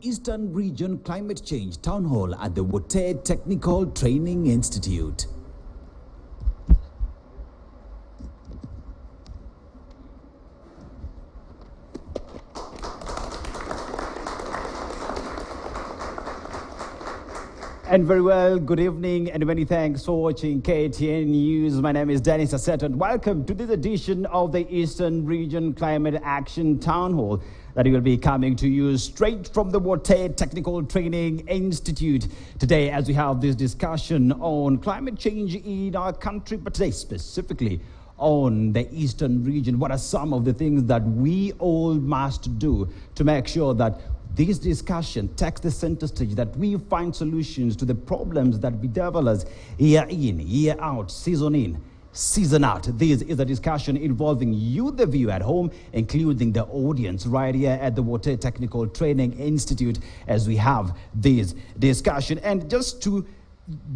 Eastern Region Climate Change Town Hall at the Wote Technical Training Institute. And very well, good evening and many thanks for watching KTN News. My name is Dennis Asset and welcome to this edition of the Eastern Region Climate Action Town Hall that will be coming to you straight from the Wote Technical Training Institute. Today, as we have this discussion on climate change in our country, but today specifically on the Eastern region, what are some of the things that we all must do to make sure that this discussion takes the center stage, that we find solutions to the problems that bedevil us year in, year out, season in, season out. This is a discussion involving you, the viewer at home, including the audience right here at the Wote Technical Training Institute as we have this discussion. And just to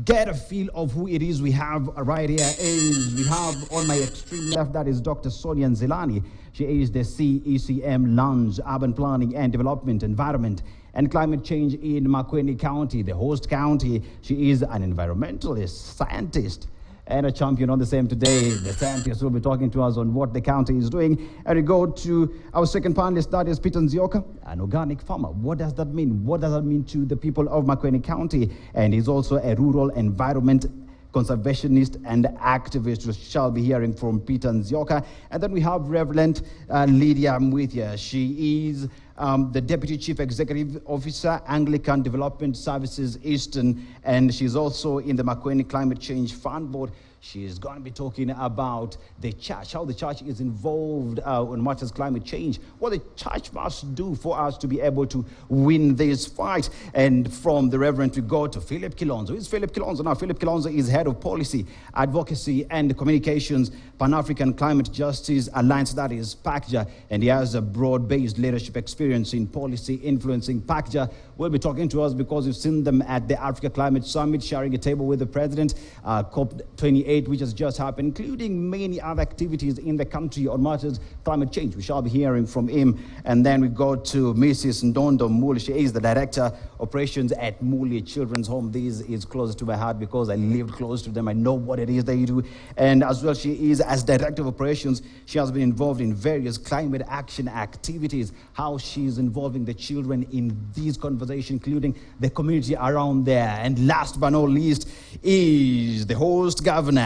get a feel of who it is we have right here is we have on my extreme left, that is Dr. Sonia Nzilani. She is the CECM Lounge, Urban Planning and Development, Environment and Climate Change in Makueni County, the host county. She is an environmentalist, scientist, and a champion on the same today. The scientist will be talking to us on what the county is doing. And we go to our second panelist, that is Peter Nzioka, an organic farmer. What does that mean? What does that mean to the people of Makueni County? And he's also a rural environment conservationist and activist. We shall be hearing from Peter Nzioka. And then we have Reverend Lydia Mwithia. She is the Deputy Chief Executive Officer, Anglican Development Services Eastern, and she's also in the Makueni Climate Change Fund Board. She's going to be talking about the church, how the church is involved in matters climate change, what the church must do for us to be able to win this fight. And from the Reverend, we go to Philip Kilonzo. Who's Philip Kilonzo? Now, Philip Kilonzo is Head of Policy, Advocacy and Communications, Pan-African Climate Justice Alliance, that is PACJA, and he has a broad-based leadership experience in policy influencing. PACJA will be talking to us because we've seen them at the Africa Climate Summit, sharing a table with the President, COP28, which has just happened, including many other activities in the country on matters climate change. We shall be hearing from him. And then we go to Mrs. Ndondo Muli. She is the Director Operations at Muli Children's Home. This is close to my heart because I lived close to them. I know what it is they do. And as well, she is, as Director of Operations, she has been involved in various climate action activities, how she's involving the children in these conversations, including the community around there. And last but not least is the host governor,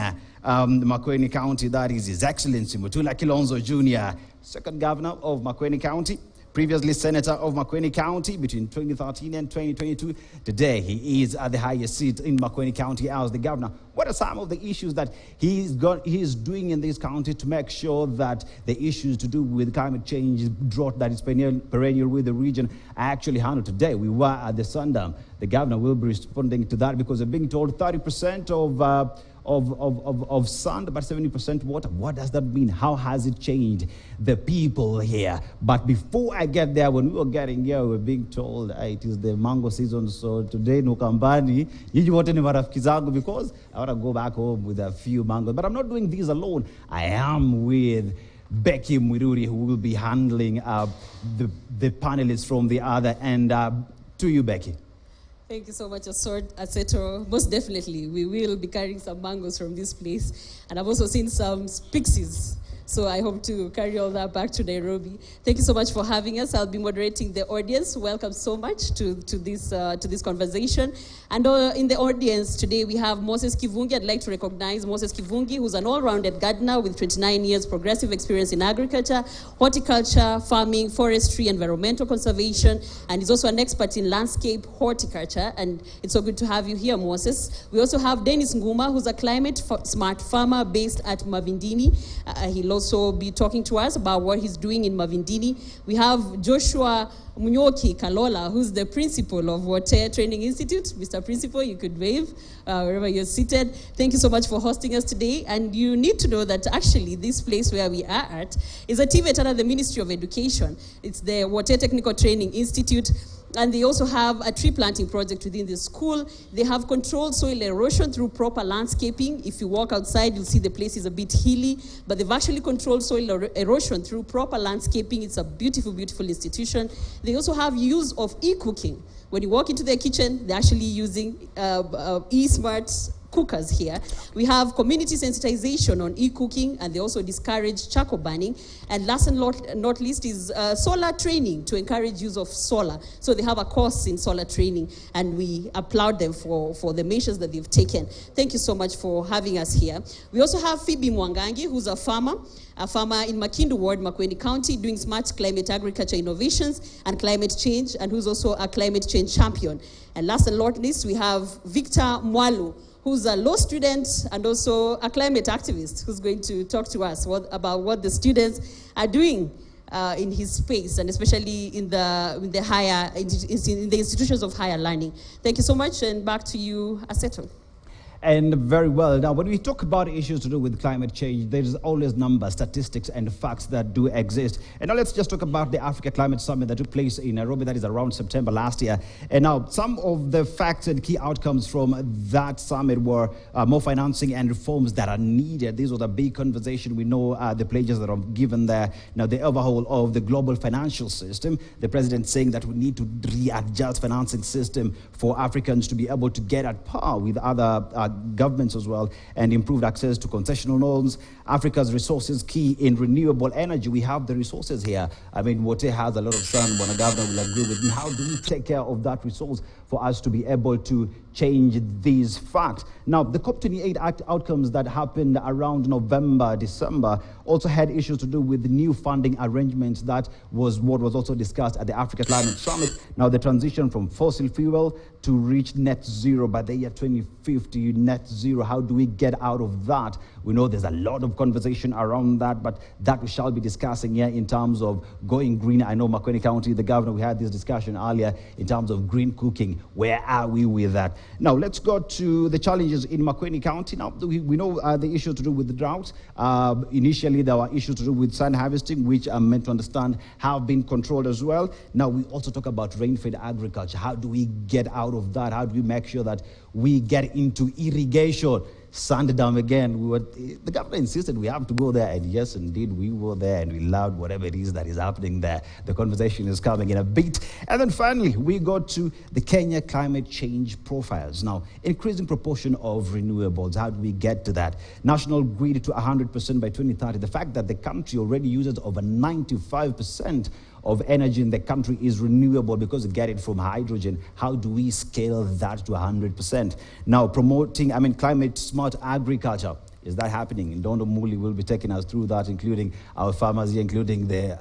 Makueni County, that is His Excellency Mutula Kilonzo Jr., second governor of Makueni County, previously senator of Makueni County between 2013 and 2022. Today, he is at the highest seat in Makueni County as the governor. What are some of the issues that he is doing in this county to make sure that the issues to do with climate change, drought that is perennial with the region are actually handled today? We were at the sundown. The governor will be responding to that because we're being told 30% of sand, but 70% water. What does that mean? How has it changed the people here? But before I get there, when we were getting here, we were being told it is the mango season. So today, no kambani, because I want to go back home with a few mangoes. But I'm not doing these alone. I am with Becky Mwiruri, who will be handling the panelists from the other end. To you, Becky. Thank you so much, Aseto. Most definitely, we will be carrying some mangoes from this place. And I've also seen some pixies. So I hope to carry all that back to Nairobi. Thank you so much for having us. I'll be moderating the audience. Welcome so much to this conversation. And in the audience today, we have Moses Kivungi. I'd like to recognize Moses Kivungi, who's an all-rounded gardener with 29 years progressive experience in agriculture, horticulture, farming, forestry, environmental conservation, and he's also an expert in landscape horticulture. And it's so good to have you here, Moses. We also have Dennis Nguma, who's a climate-smart farmer based at Mavindini. He'll also be talking to us about what he's doing in Mavindini. We have Joshua Munyoki Kalola, who's the principal of Wote Training Institute. Mr. Principal, you could wave wherever you're seated. Thank you so much for hosting us today. And you need to know that actually this place where we are at is a TVET under the Ministry of Education. It's the Wote Technical Training Institute. And they also have a tree planting project within the school. They have controlled soil erosion through proper landscaping. If you walk outside, you'll see the place is a bit hilly, but they've actually controlled soil erosion through proper landscaping. It's a beautiful, beautiful institution. They also have use of e-cooking. When you walk into their kitchen, they're actually using e-smart cookers here. We have community sensitization on e-cooking, and they also discourage charcoal burning. And last and not least is solar training to encourage use of solar. So they have a course in solar training, and we applaud them for the measures that they've taken. Thank you so much for having us here. We also have Phoebe Mwangangi, who's a farmer in Makindu Ward, Makueni County, doing smart climate agriculture innovations and climate change, and who's also a climate change champion. And last and not least, we have Victor Mwalu, who's a law student and also a climate activist, who's going to talk to us about what the students are doing in his space, and especially in the institutions of higher learning. Thank you so much, and back to you, Aseto. And very well. Now, when we talk about issues to do with climate change, there's always numbers, statistics, and facts that do exist. And now let's just talk about the Africa Climate Summit that took place in Nairobi, that is around September last year. And now, some of the facts and key outcomes from that summit were more financing and reforms that are needed. This was a big conversation. We know the pledges that are given there. Now, the overhaul of the global financial system, the president saying that we need to readjust financing system for Africans to be able to get at par with other governments as well, and improved access to concessional loans. Africa's resources key in renewable energy. We have the resources here. I mean, Wote has a lot of sun, but a governor will agree with me. How do we take care of that resource for us to be able to change these facts? Now, the COP28 outcomes that happened around November, December also had issues to do with new funding arrangements. That was what was also discussed at the Africa Climate Summit. Now, the transition from fossil fuel to reach net zero by the year 2050, net zero. How do we get out of that? We know there's a lot of conversation around that, but that we shall be discussing here in terms of going green. I know Makueni County, the governor, we had this discussion earlier in terms of green cooking. Where are we with that? Now, let's go to the challenges in Makueni County. Now, we know the issue to do with the drought. Initially, there were issues to do with sand harvesting, which I'm meant to understand have been controlled as well. Now, we also talk about rain-fed agriculture. How do we get out of that? How do we make sure that we get into irrigation? Sand dam again. The governor insisted we have to go there, and yes, indeed, we were there, and we loved whatever it is that is happening there. The conversation is coming in a bit. And then finally, we go to the Kenya climate change profiles. Now, increasing proportion of renewables. How do we get to that? National grid to 100% by 2030. The fact that the country already uses over 95% of energy in the country is renewable because we get it from hydrogen. How do we scale that to 100%? Now, promoting, climate smart agriculture. Is that happening? And Dondo Muli will be taking us through that, including our farmers here, including the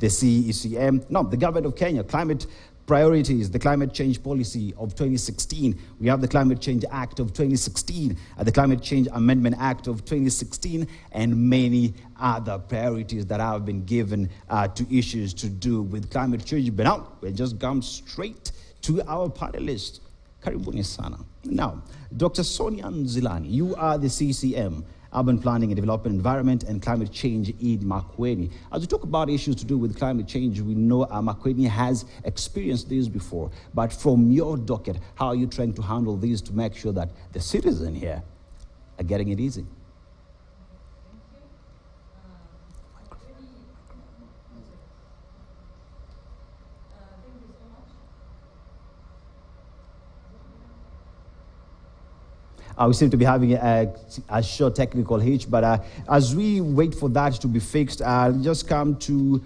CECM. Now, the government of Kenya, climate priorities, the Climate Change Policy of 2016. We have the Climate Change Act of 2016, the Climate Change Amendment Act of 2016, and many other priorities that have been given to issues to do with climate change. But now, we'll just come straight to our panelists. Karibuni sana. Now, Dr. Sonia Nzilani, you are the CCM, Urban Planning and Development, Environment and Climate Change in Makueni. As we talk about issues to do with climate change, we know Makueni has experienced this before. But from your docket, how are you trying to handle this to make sure that the citizens here are getting it easy? We seem to be having a short technical hitch, but as we wait for that to be fixed, I'll just come to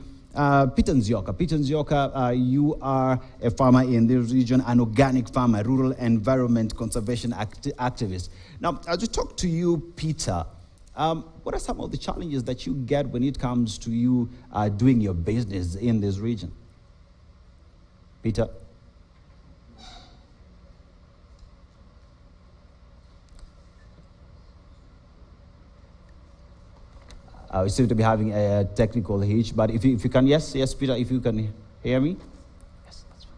Peter Nzioka. Peter Nzioka, you are a farmer in this region, an organic farmer, rural environment conservation activist. Now, as we talk to you, Peter, what are some of the challenges that you get when it comes to you doing your business in this region? Peter? We seem to be having a technical hitch, but if you can, yes, Peter, if you can hear me? Yes, that's fine.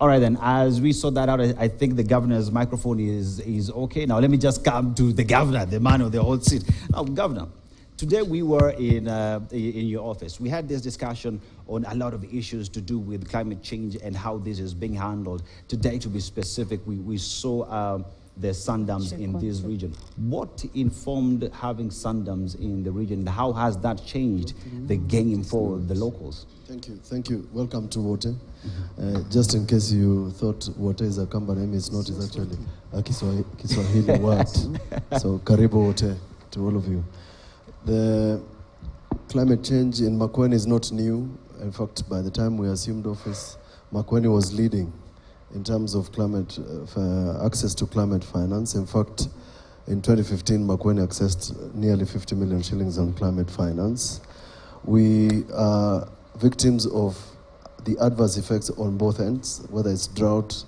All right, then, as we sort that out, I think the governor's microphone is okay. Now, let me just come to the governor, the man of the whole seat. Now, Governor, Today we were in your office. We had this discussion on a lot of issues to do with climate change and how this is being handled. Today, to be specific, we saw the sundams in this region. What informed having sundams in the region? How has that changed the game for the locals? Thank you. Thank you. Welcome to Wote. Just in case you thought Wote is a Kamba name, it's not. It's actually a Kiswahili word. So, karibu Wote to all of you. The climate change in Makueni is not new. In fact, by the time we assumed office, Makueni was leading in terms of climate access to climate finance. In fact, in 2015, Makueni accessed nearly 50 million shillings on climate finance. We are victims of the adverse effects on both ends, whether it's drought,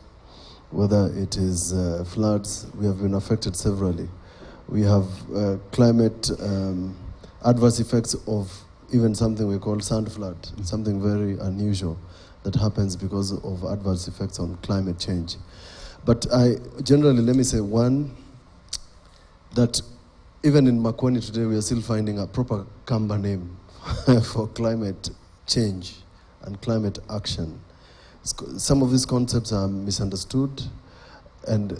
whether it is floods. We have been affected severally. We have climate adverse effects of even something we call sand flood, something very unusual that happens because of adverse effects on climate change. But generally, let me say one, that even in Makueni today, we are still finding a proper Kamba name for climate change and climate action. Some of these concepts are misunderstood, and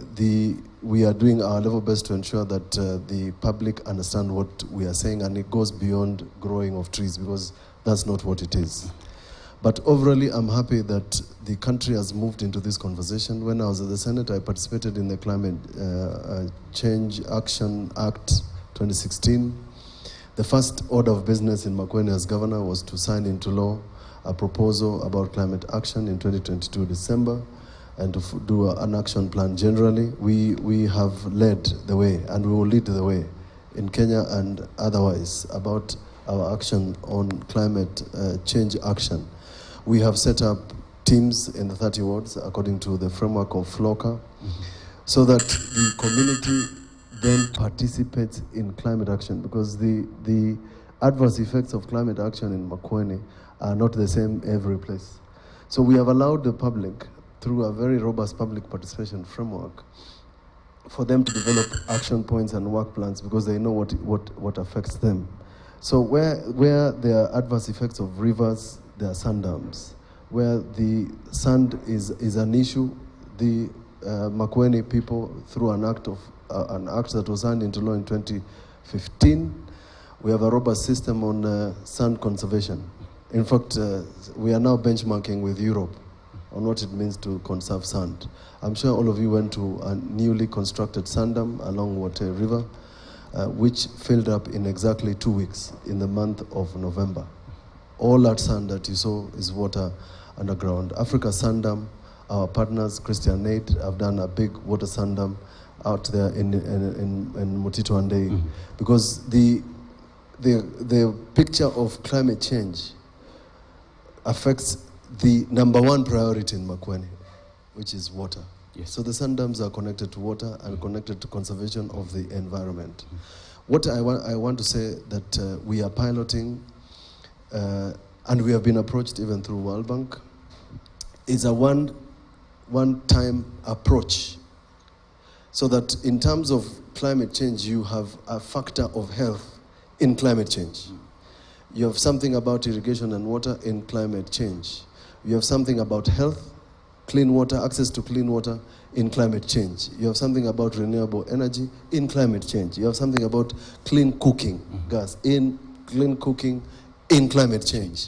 we are doing our level best to ensure that the public understand what we are saying, and it goes beyond growing of trees, because that's not what it is. But overall, I'm happy that the country has moved into this conversation. When I was at the Senate, I participated in the Climate Change Action Act 2016. The first order of business in Makueni as governor was to sign into law a proposal about climate action in 2022 December, and to do an action plan generally. We have led the way, and we will lead the way in Kenya and otherwise about our action on climate change action. We have set up teams in the 30 wards according to the framework of FLOCA, so that the community then participates in climate action, because the adverse effects of climate action in Makueni are not the same every place. So we have allowed the public, through a very robust public participation framework, for them to develop action points and work plans, because they know what affects them. So where there are adverse effects of rivers, there are sand dams. Where the sand is an issue, the Makueni people, through an act that was signed into law in 2015, we have a robust system on sand conservation. In fact, we are now benchmarking with Europe on what it means to conserve sand. I'm sure all of you went to a newly constructed sand dam along Wote River, which filled up in exactly 2 weeks in the month of November. All that sand that you saw is water underground. Africa Sand Dam, our partners, Christian Aid, have done a big water sand dam out there in Mutito Andei, because the picture of climate change affects the number one priority in Makueni, which is water. Yes. So the sand dams are connected to water and connected to conservation of the environment. What I want to say that we are piloting, and we have been approached even through World Bank, is a one-time approach, so that in terms of climate change, you have a factor of health in climate change. You have something about irrigation and water in climate change. You have something about health, clean water, access to clean water in climate change. You have something about renewable energy in climate change. You have something about clean cooking, gas, in clean cooking in climate change.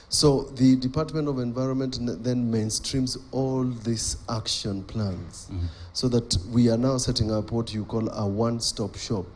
So the Department of Environment then mainstreams all these action plans, so that we are now setting up what you call a one-stop shop,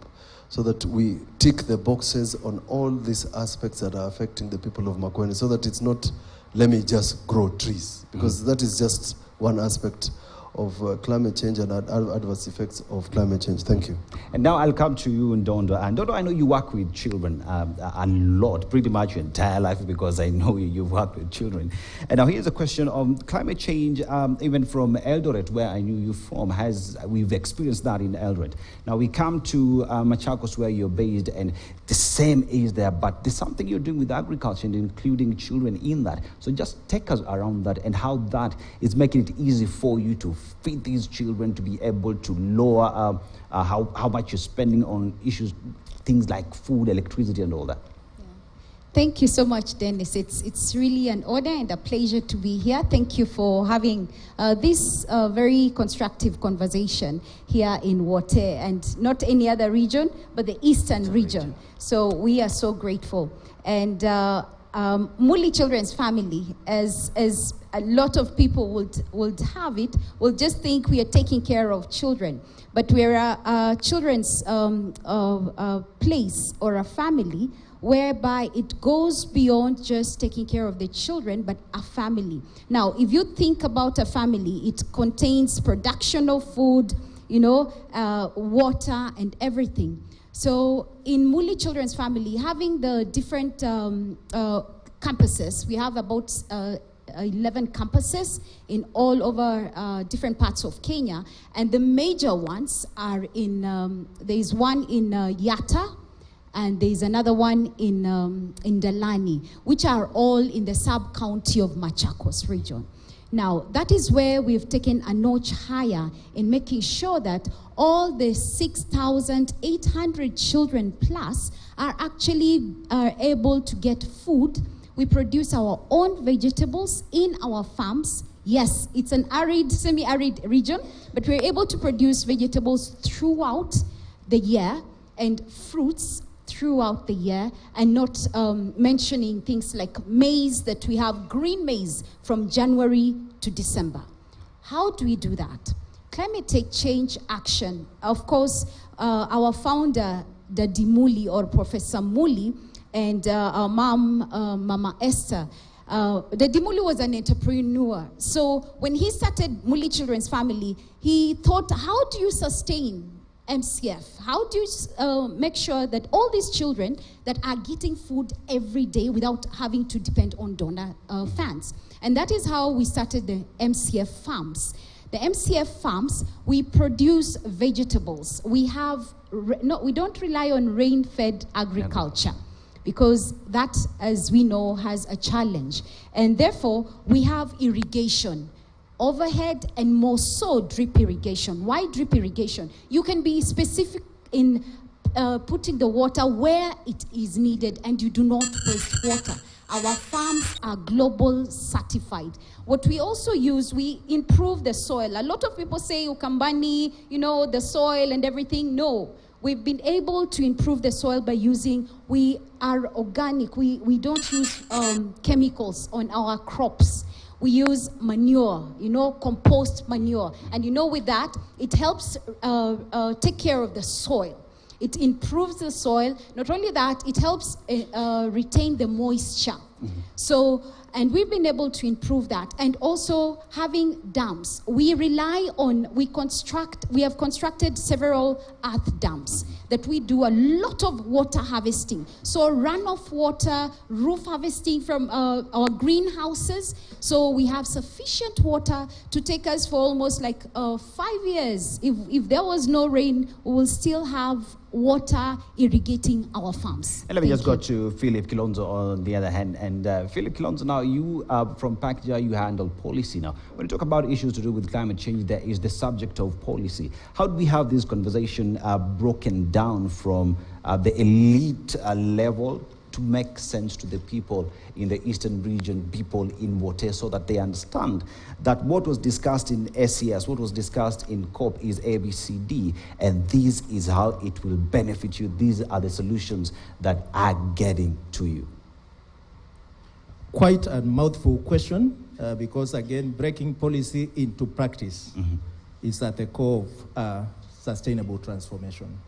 so that we tick the boxes on all these aspects that are affecting the people of Makueni, so that it's not, let me just grow trees, because that is just one aspect of climate change and adverse effects of climate change. Thank you. And now I'll come to you, Ndondo. And Ndondo, I know you work with children a lot, pretty much your entire life, because I know you've worked with children. And now here's a question on climate change, even from Eldoret, where I knew you from, we've experienced that in Eldoret. Now we come to Machakos, where you're based, and the same is there, but there's something you're doing with agriculture and including children in that. So just take us around that and how that is making it easy for you to feed these children, to be able to lower how much you're spending on issues, things like food, electricity, and all that? Thank you so much, Dennis. It's really an honor and a pleasure to be here. Thank you for having this very constructive conversation here in Wote, and not any other region, but the Eastern region. So we are so grateful. And Muli Children's Family, as a lot of people would have it, will just think we are taking care of children. But we're a children's place or a family whereby it goes beyond just taking care of the children, but a family. Now, if you think about a family, it contains production of food, water and everything. So in Muli Children's Family, having the different campuses, we have about 11 campuses in all over different parts of Kenya, and the major ones are in, there's one in Yatta, and there's another one in Dalani, which are all in the sub-county of Machakos region. Now, that is where we've taken a notch higher in making sure that all the 6,800 children plus are actually able to get food. We produce our own vegetables in our farms. Yes, it's an arid, semi-arid region, but we're able to produce vegetables throughout the year and fruits throughout the year, and not mentioning things like maize, that we have green maize from January to December. How do we do that? Climate change action. Of course, our founder, Daddy Muli, or Professor Muli, and our mom, Mama Esther, Daddy Muli was an entrepreneur. So when he started Muli Children's Family, he thought, how do you sustain MCF? How do you make sure that all these children that are getting food every day without having to depend on donor funds? And that is how we started the MCF farms. The MCF farms, we produce vegetables. We don't rely on rain-fed agriculture, because that, as we know, has a challenge. And therefore, we have irrigation, overhead, and more so drip irrigation. Why drip irrigation? You can be specific in putting the water where it is needed, and you do not waste water. Our farms are global certified. What we also use, we improve the soil. A lot of people say, Ukambani, the soil and everything. No, we've been able to improve the soil by using, we are organic. We don't use chemicals on our crops. We use manure, compost manure. And with that, it helps take care of the soil. It improves the soil. Not only that, it helps retain the moisture. So, and we've been able to improve that. And also having dams. We have constructed several earth dams that we do a lot of water harvesting. So runoff water, roof harvesting from our greenhouses. So we have sufficient water to take us for almost like 5 years. If there was no rain, we will still have water irrigating our farms. And let me just go to Philip Kilonzo on the other hand. And Philip Kilonzo, now you from Pakja, you handle policy now. When you talk about issues to do with climate change, there is the subject of policy. How do we have this conversation broken down from the elite level to make sense to the people in the Eastern region, people in Wote, so that they understand that what was discussed in SES, what was discussed in COP is ABCD, and this is how it will benefit you. These are the solutions that are getting to you. Quite a mouthful question, because again, breaking policy into practice is at the core of sustainable transformation.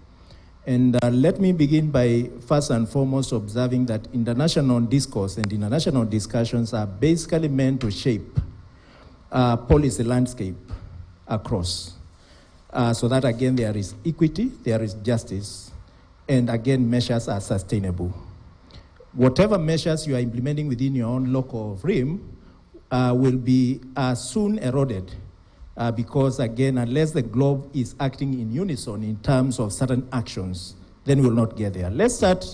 And let me begin by first and foremost observing that international discourse and international discussions are basically meant to shape policy landscape across. So that again, there is equity, there is justice, and again, measures are sustainable. Whatever measures you are implementing within your own local realm will be soon eroded. Because again, unless the globe is acting in unison in terms of certain actions, then we'll not get there. Let's start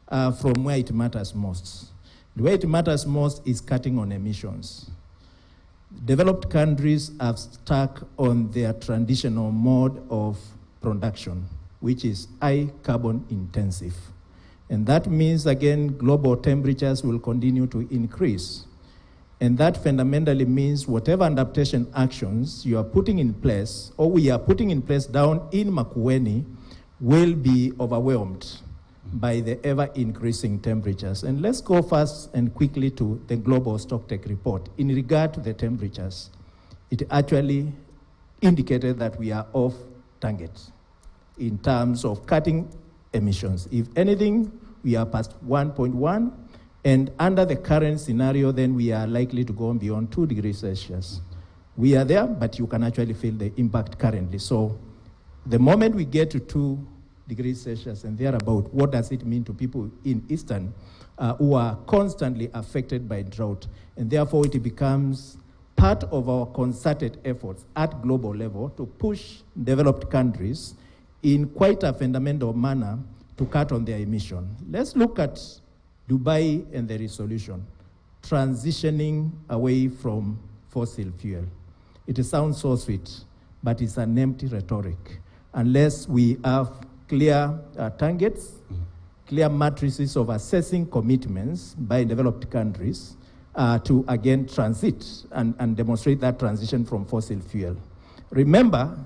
from where it matters most. The way it matters most is cutting on emissions. developed countries have stuck on their traditional mode of production, which is high carbon intensive. And that means, again, global temperatures will continue to increase. And that fundamentally means whatever adaptation actions you are putting in place, or we are putting in place down in Makueni, will be overwhelmed by the ever-increasing temperatures. And let's go first and quickly to the Global Stocktake report. In regard to the temperatures, it actually indicated that we are off target in terms of cutting emissions. If anything, we are past 1.1, and under the current scenario, then we are likely to go beyond 2 degrees Celsius. We are there, but you can actually feel the impact currently. So the moment we get to 2 degrees Celsius and thereabout, what does it mean to people in Eastern who are constantly affected by drought? And therefore, it becomes part of our concerted efforts at global level to push developed countries in quite a fundamental manner to cut on their emission. Let's look at Dubai and the resolution, transitioning away from fossil fuel. It sounds so sweet, but it's an empty rhetoric. Unless we have clear targets, clear matrices of assessing commitments by developed countries to, again, transit and demonstrate that transition from fossil fuel. Remember,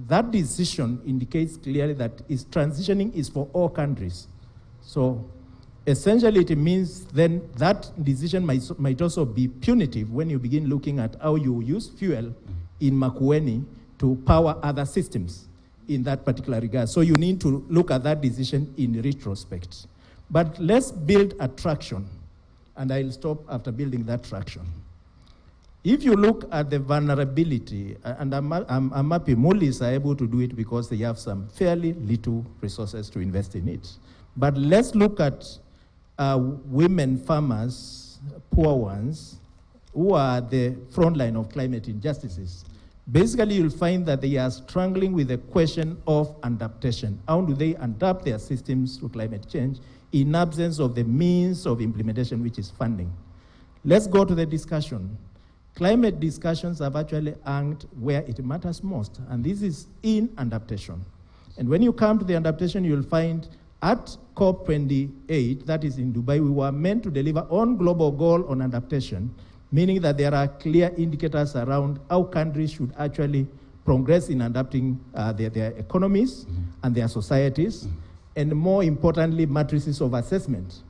that decision indicates clearly that transitioning is for all countries. So essentially, it means then that decision might also be punitive when you begin looking at how you use fuel in Makueni to power other systems in that particular regard. So you need to look at that decision in retrospect. But let's build a traction, and I'll stop after building that traction. If you look at the vulnerability, and I'm happy Mulis are able to do it because they have some fairly little resources to invest in it. But let's look at women farmers, poor ones, who are the front line of climate injustices. Basically, you'll find that they are struggling with the question of adaptation. How do they adapt their systems to climate change in absence of the means of implementation, which is funding? Let's go to the discussion. Climate discussions have actually hanged where it matters most, and this is in adaptation. And when you come to the adaptation, you'll find at COP28, that is in Dubai, we were meant to deliver on global goal on adaptation, meaning that there are clear indicators around how countries should actually progress in adapting their economies and their societies, and more importantly, matrices of assessment.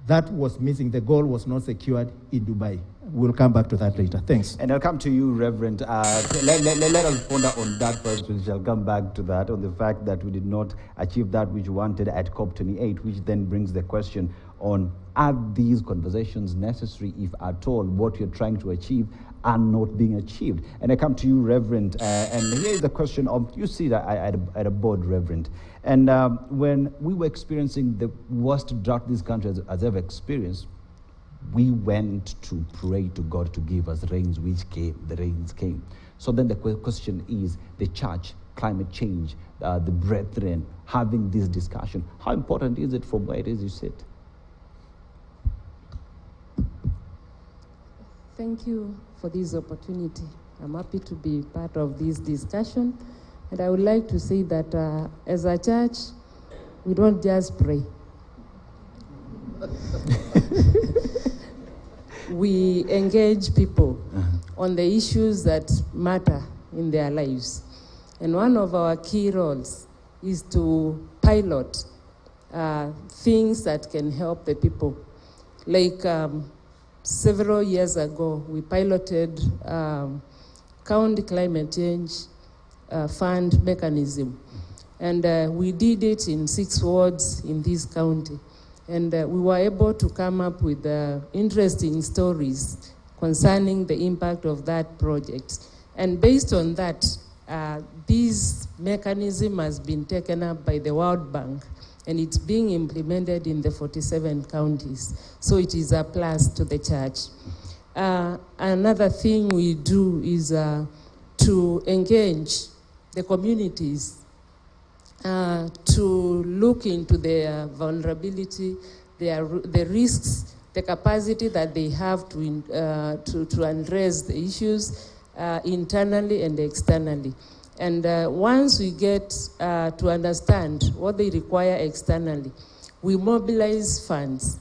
That was missing. The goal was not secured in Dubai. We'll come back to that later. Thanks. And I'll come to you, Reverend. Let us ponder on that first. We shall come back to that, on the fact that we did not achieve that which we wanted at COP28, which then brings the question on, are these conversations necessary, if at all, what you're trying to achieve are not being achieved? And I come to you, Reverend, and here is the question of, you see that at a board, Reverend, and when we were experiencing the worst drought this country has ever experienced, we went to pray to God to give us rains, which came, the rains came. So then the question is, the church, climate change, the brethren, having this discussion, how important is it from where it is you sit? Thank you for this opportunity. I'm happy to be part of this discussion. And I would like to say that as a church, we don't just pray. We engage people on the issues that matter in their lives. And one of our key roles is to pilot things that can help the people. Like several years ago, we piloted county climate change fund mechanism. And we did it in 6 wards in this county. And we were able to come up with interesting stories concerning the impact of that project. And based on that, this mechanism has been taken up by the World Bank, and it's being implemented in the 47 counties. So it is a plus to the church. Another thing we do is to engage the communities to look into their vulnerability, the risks the capacity that they have to address the issues internally and externally. And once we get to understand what they require externally, we mobilize funds.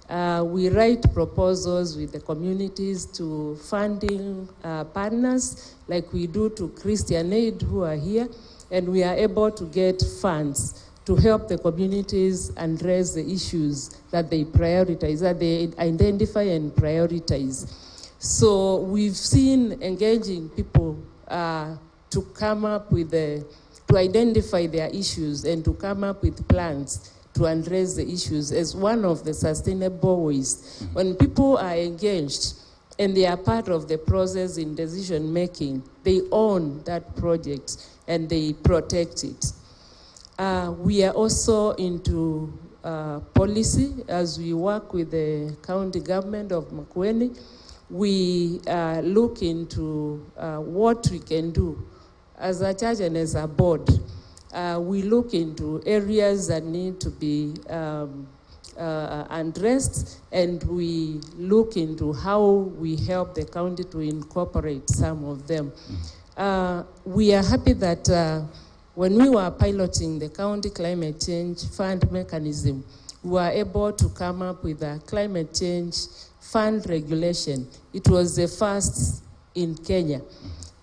We write proposals with the communities to funding partners like we do to Christian Aid who are here, and we are able to get funds to help the communities address the issues that they prioritize, that they identify and prioritize. So we've seen engaging people to come up with to identify their issues and to come up with plans to address the issues as one of the sustainable ways. When people are engaged and they are part of the process in decision making, they own that project and they protect it. We are also into policy as we work with the county government of Makueni. We look into what we can do as a church and as a board. We look into areas that need to be addressed, and we look into how we help the county to incorporate some of them. We are happy that when we were piloting the county climate change fund mechanism, we were able to come up with a climate change fund regulation. It was the first in Kenya.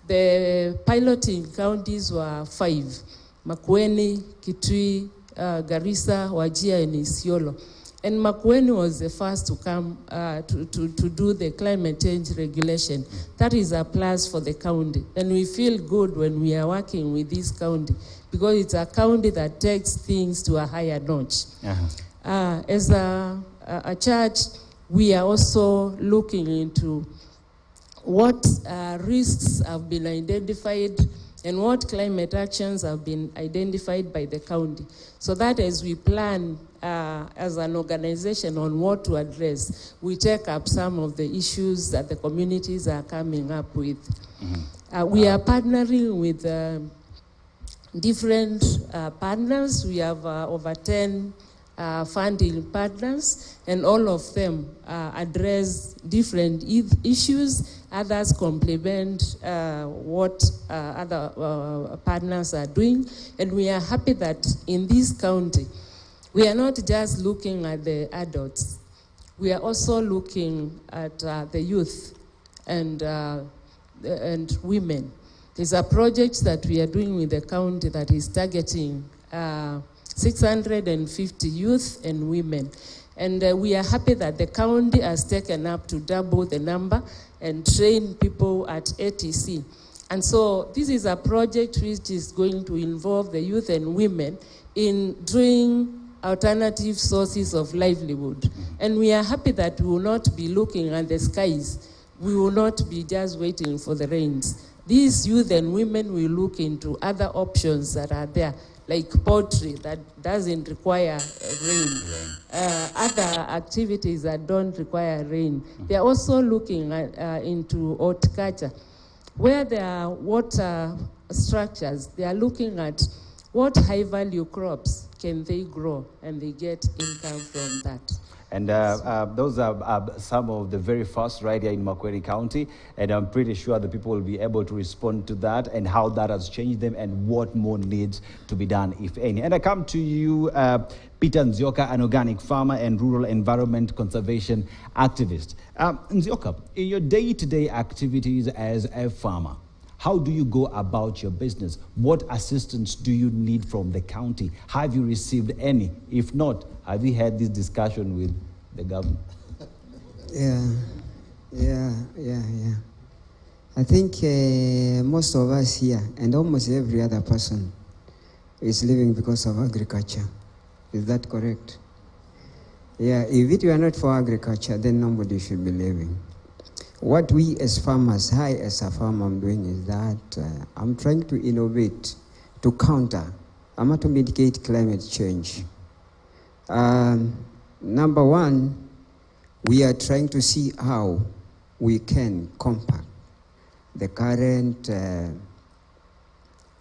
The piloting counties were 5: Makueni, Kitui, Garissa, Wajir, and Isiolo. And Makueni was the first to come to do the climate change regulation. That is a plus for the county. And we feel good when we are working with this county because it's a county that takes things to a higher notch. As a church, we are also looking into what risks have been identified and what climate actions have been identified by the county, so that as we plan as an organization on what to address, we take up some of the issues that the communities are coming up with. We are partnering with different partners. We have over 10 funding partners, and all of them address different issues. Others complement what other partners are doing. And we are happy that in this county, we are not just looking at the adults. We are also looking at the youth and women. There's a project that we are doing with the county that is targeting 650 youth and women. And we are happy that the county has taken up to double the number and train people at ATC. And so this is a project which is going to involve the youth and women in doing alternative sources of livelihood. And we are happy that we will not be looking at the skies. We will not be just waiting for the rains. These youth and women will look into other options that are there, like poultry that doesn't require rain, other activities that don't require rain. They are also looking at, into horticulture. Where there are water structures, they are looking at what high-value crops can they grow, and they get income from that. And those are some of the very first right here in Makueni County, and I'm pretty sure the people will be able to respond to that and how that has changed them and what more needs to be done, if any. And I come to you, Peter Nzioka, an organic farmer and rural environment conservation activist. Nzioka, in your day-to-day activities as a farmer, how do you go about your business? What assistance do you need from the county? Have you received any? If not, have you had this discussion with the government? Yeah. I think most of us here, and almost every other person, is living because of agriculture. Is that correct? Yeah, if it were not for agriculture, then nobody should be living. What we as farmers, I as a farmer, I'm doing is that I'm trying to innovate, to counter, to mitigate climate change. Number one, we are trying to see how we can combat the current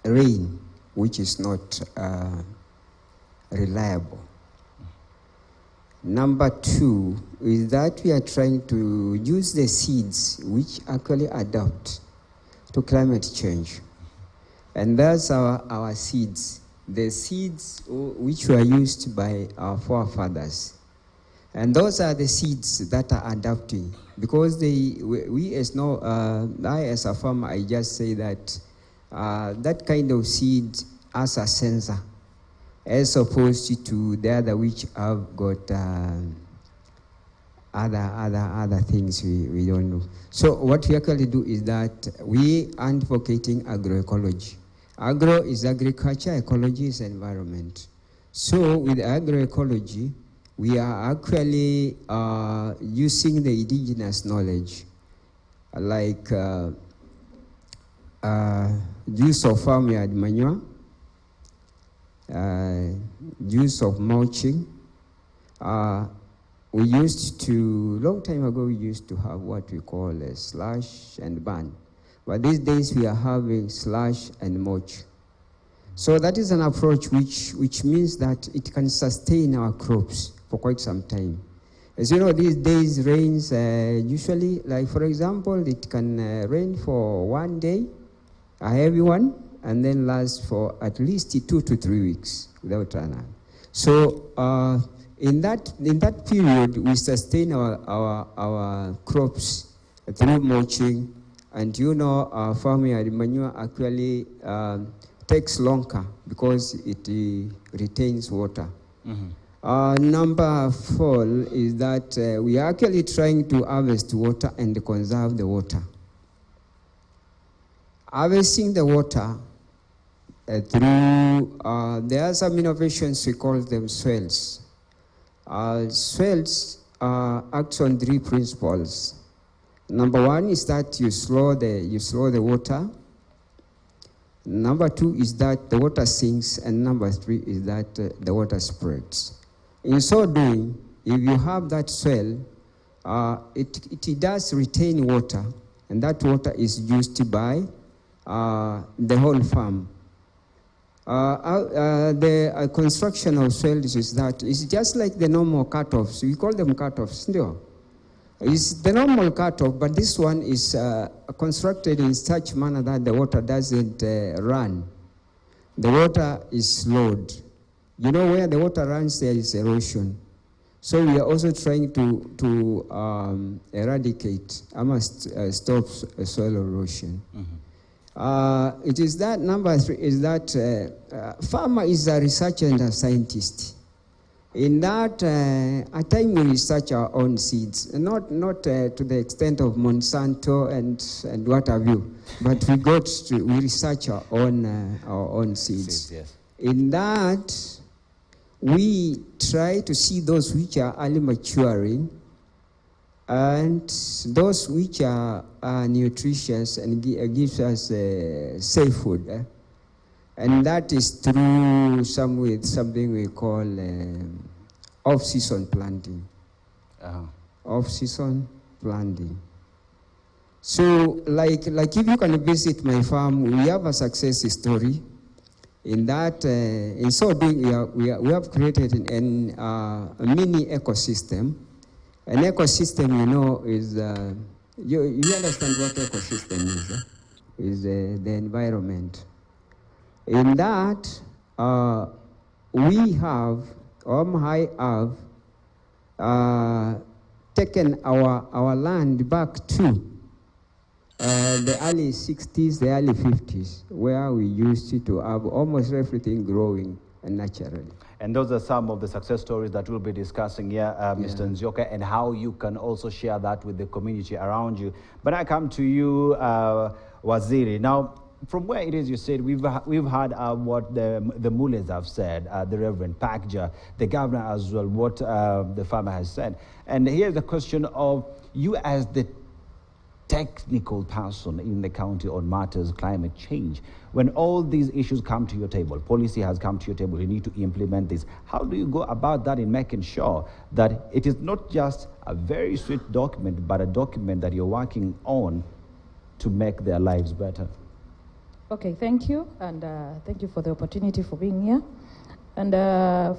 rain, which is not reliable. Number two is that we are trying to use the seeds which actually adapt to climate change. And that's our seeds, the seeds which were used by our forefathers. And those are the seeds that are adapting. Because we as I as a farmer, I just say that that kind of seed has a sensor, as opposed to the other which have got other things we don't know. So what we actually do is that we are advocating agroecology. Agro is agriculture, ecology is environment. So with agroecology, we are actually using the indigenous knowledge, like use of farmyard manure, use of mulching. We used to, long time ago, we used to have what we call a slash and burn. But these days we are having slash and mulch. So that is an approach which means that it can sustain our crops for quite some time. As you know, these days rains usually, like for example, it can rain for 1 day, a heavy one, and then last for at least 2 to 3 weeks without runoff. So in that period, we sustain our crops through mulching, and farmyard manure actually takes longer because it retains water. Mm-hmm. Number 4 is that we are actually trying to harvest water and conserve the water. Harvesting the water through, there are some innovations, we call them swells. Swells acts on 3 principles. Number 1 is that you slow the water. Number 2 is that the water sinks, and number 3 is that the water spreads. In so doing, if you have that swell, it does retain water, and that water is used by the whole farm. The construction of swells is that it's just like the normal cutoffs. We call them cutoffs, no? It's the normal cutoff, but this one is constructed in such manner that the water doesn't run. The water is slowed. You know, where the water runs, there is erosion. So we are also trying to eradicate, stop soil erosion. Mm-hmm. It is that number 3 is that farmer is a researcher and a scientist. In that, at times we research our own seeds, not to the extent of Monsanto and what have you, but we research our own seeds. Yes. In that, we try to see those which are early maturing and those which are nutritious and gives us safe food. And that is through something we call off-season planting. Off-season planting. So, like if you can visit my farm, we have a success story. In that, in so doing, we have created a mini ecosystem. An ecosystem, is you understand what ecosystem is? Is the environment. In that, I have taken our land back to the early 60s, the early 50s, where we used to have almost everything growing naturally. And those are some of the success stories that we'll be discussing here, Mr. Nzioka, and how you can also share that with the community around you. But I come to you, Waziri. Now, from where it is you said, we've heard what the mullahs have said, the Reverend Pakja, the governor as well, what the farmer has said. And here's the question of you as the technical person in the county on matters climate change. When all these issues come to your table, policy has come to your table, you need to implement this. How do you go about that in making sure that it is not just a very sweet document, but a document that you're working on to make their lives better? Okay, thank you, and thank you for the opportunity for being here. And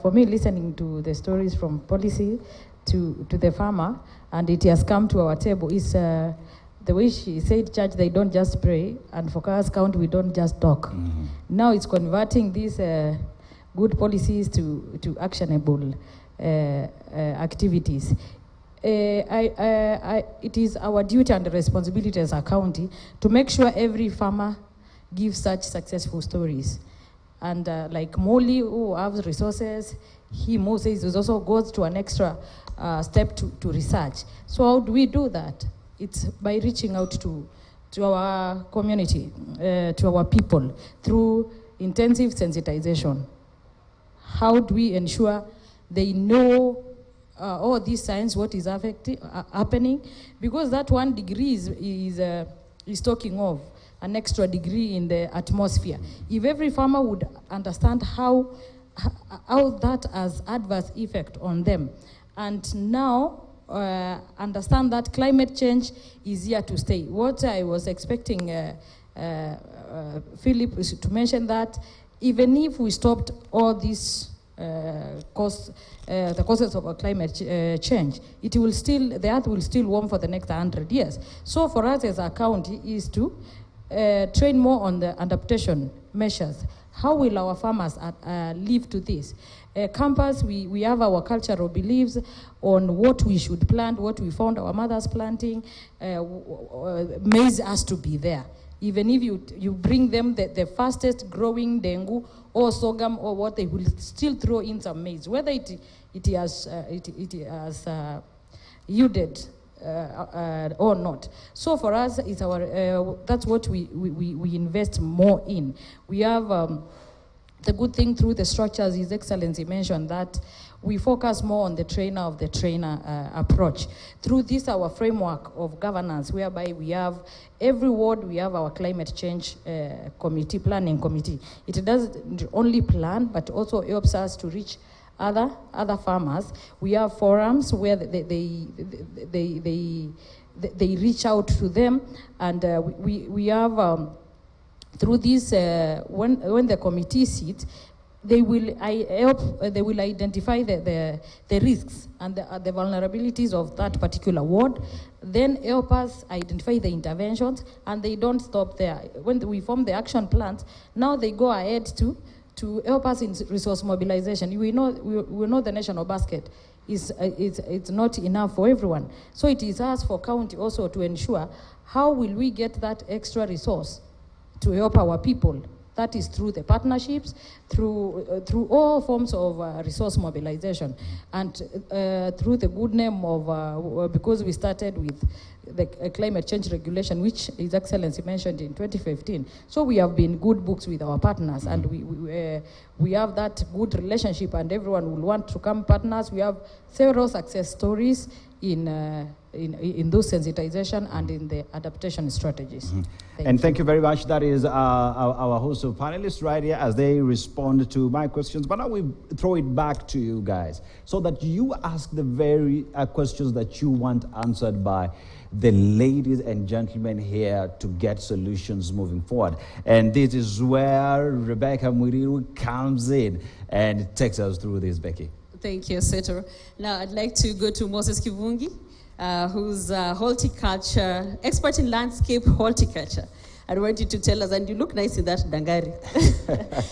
for me, listening to the stories from policy to the farmer, and it has come to our table, is the way she said, church, they don't just pray, and for Kars County, we don't just talk. Now it's converting these good policies to actionable activities. It is our duty and responsibility as a county to make sure every farmer gives such successful stories. And like Molly, who has resources, Moses also goes to an extra step to research. So how do we do that? It's by reaching out to our community, to our people, through intensive sensitization. How do we ensure they know all these signs, what is happening? Because that 1 degree is talking of an extra degree in the atmosphere. If every farmer would understand how that has adverse effect on them, and now understand that climate change is here to stay. What I was expecting Philip to mention, that even if we stopped all these the causes of climate change, the earth will still warm for the next 100 years. So for us as a county is to train more on the adaptation measures. How will our farmers live to this? Campus, we have our cultural beliefs on what we should plant, what we found our mothers planting. Maize has to be there. Even if you bring them the fastest growing dengu or sorghum or what, they will still throw in some maize, whether it has yielded or not. So for us, it's that's what we invest more in. We have the good thing through the structures, His Excellency mentioned that we focus more on the trainer of the trainer approach. Through this, our framework of governance, whereby we have every ward, we have our climate change committee, planning committee. It doesn't only plan, but also helps us to reach other farmers. We have forums where they reach out to them, and we have through this when the committee sits, they will identify the risks and the vulnerabilities of that particular ward, then help us identify the interventions, and they don't stop there. When we form the action plans, now they go ahead to help us in resource mobilization. We know the national basket it's not enough for everyone. So it is us for county also to ensure how will we get that extra resource to help our people. That is through the partnerships, through all forms of resource mobilization, and through the good name of, because we started with the climate change regulation, which His Excellency mentioned in 2015. So we have been good books with our partners, and we have that good relationship, and everyone will want to come partners. We have several success stories in those sensitization and in the adaptation strategies. Thank you very much. That is our host of panelists right here as they respond to my questions. But now we throw it back to you guys so that you ask the very questions that you want answered by the ladies and gentlemen here to get solutions moving forward. And this is where Rebecca Muriru comes in and takes us through this, Becky. Thank you, Seto. Now I'd like to go to Moses Kivungi, who's a horticulture, expert in landscape horticulture. I want you to tell us, and you look nice in that dangari.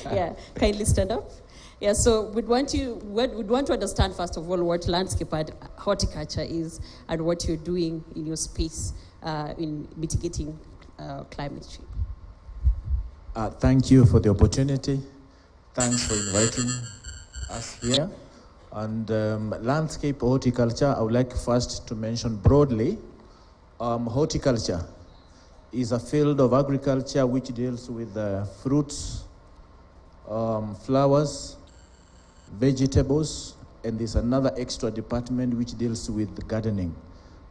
Yeah, kindly stand up. Yeah, so we'd want to understand, first of all, what landscape horticulture is and what you're doing in your space in mitigating climate change. Thank you for the opportunity. Thanks for inviting us here. And landscape horticulture, I would like first to mention broadly, horticulture is a field of agriculture which deals with fruits, flowers, vegetables, and there's another extra department which deals with gardening.